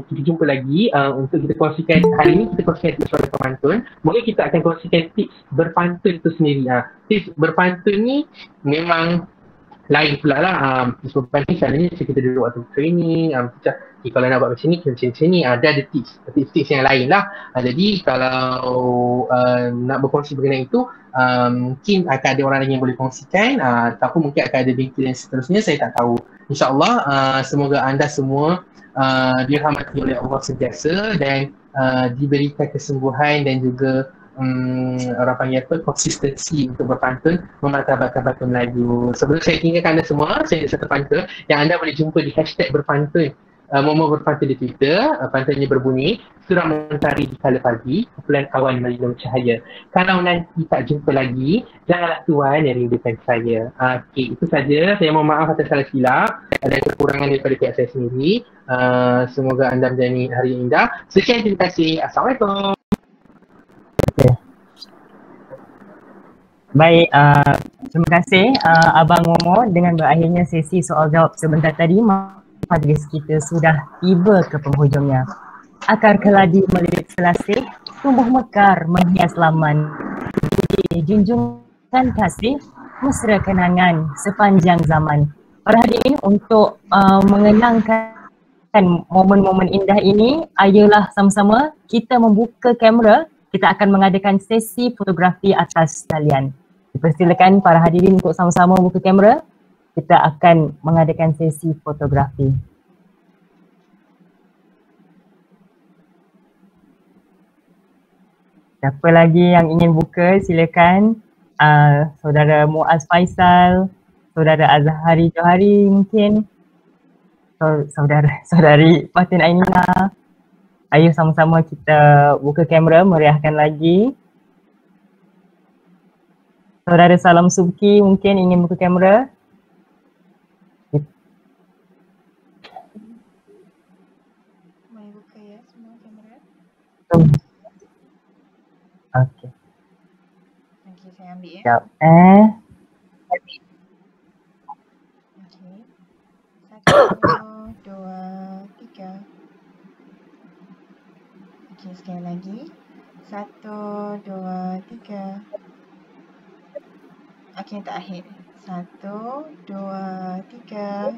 Kita jumpa lagi untuk kita kongsikan. Hari ini kita kongsikan tips soal pemantun. Mungkin kita akan kongsikan tips berpantun tu sendiri. Tips berpantun ni memang lain pula lah. Tips berpantun caranya kita duduk waktu training, kalau nak buat macam ni, macam ni. Ada tips yang lain lah. Jadi kalau nak berkongsi berkenaan itu, mungkin akan ada orang lain yang boleh kongsikan, ataupun mungkin akan ada bingkai dan seterusnya, saya tak tahu. InsyaAllah semoga anda semua dirahmati oleh Allah sentiasa dan diberikan kesembuhan dan juga orang panggil apa, konsistensi untuk berpantun, memartabatkan pantun Melayu. Sebelum saya tinggalkan anda semua, saya ada satu pantun yang anda boleh jumpa di hashtag berpantun, Momo Berpantun di Twitter. Pantunnya berbunyi, surah mentari di kala pagi, kumpulan awan melindung cahaya. Kalau nanti tak jumpa lagi, janganlah Tuhan yang rindukan saya. Okey, itu saja. Saya mohon maaf atas salah silap dan kekurangan daripada pihak saya sendiri. Semoga anda menjalani hari yang indah. Sekian, terima kasih. Assalamualaikum. Okay. Baik, terima kasih Abang Momo. Dengan berakhirnya sesi soal jawab sebentar tadi, majlis kita sudah tiba ke penghujungnya. Akar keladi melilit selasih, tumbuh mekar menghias laman. Junjungan kasih, mesra kenangan sepanjang zaman. Pada hari ini untuk mengenangkan momen-momen indah ini, ayolah sama-sama kita membuka kamera. Kita akan mengadakan sesi fotografi atas talian. Dipersilakan para hadirin untuk sama-sama buka kamera. Kita akan mengadakan sesi fotografi. Siapa lagi yang ingin buka, silakan. Saudara Muaz Faisal, Saudara Azhari Johari mungkin, saudari Fatin Ainina. Ayo sama-sama kita buka kamera, meriahkan lagi. Saudara Salam Subki mungkin ingin buka kamera. Mari buka ya semua kamera. Okey. Okey, saya ambil ya. Sekejap. Okey. 1, 2, 3. Okey, sekali lagi. 1, 2, 3. Okey, yang terakhir. 1, 2, 3.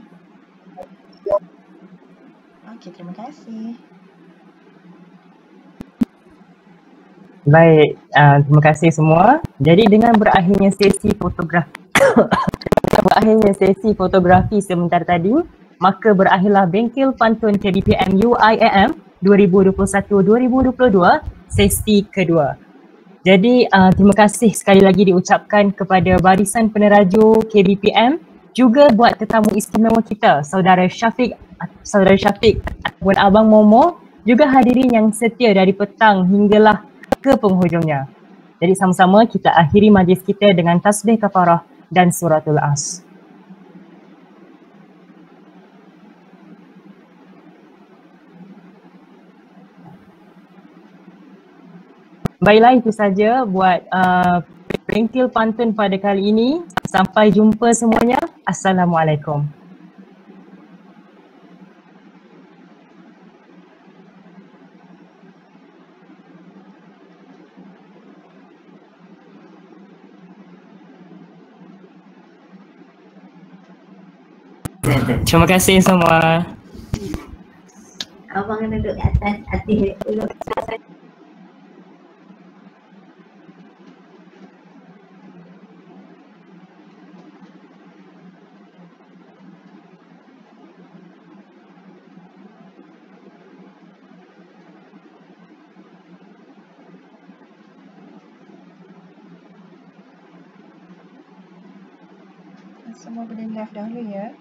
Okey, terima kasih. Baik, terima kasih semua. Jadi dengan berakhirnya sesi fotografi sebentar tadi, maka berakhirlah Bengkel Pantun KBPM UIAM 2021-2022 sesi kedua. Jadi terima kasih sekali lagi diucapkan kepada barisan peneraju KBPM, juga buat tetamu istimewa kita, Saudara Syafiq ataupun Abang Momo, juga hadirin yang setia dari petang hinggalah ke penghujungnya. Jadi sama-sama kita akhiri majlis kita dengan tasbih kafarah dan suratul as. Baiklah, itu saja buat Bengkel Pantun pada kali ini. Sampai jumpa semuanya. Assalamualaikum. Terima kasih semua. Abang kena duduk kat atas hati dulu. Semua boleh live dahulu ya.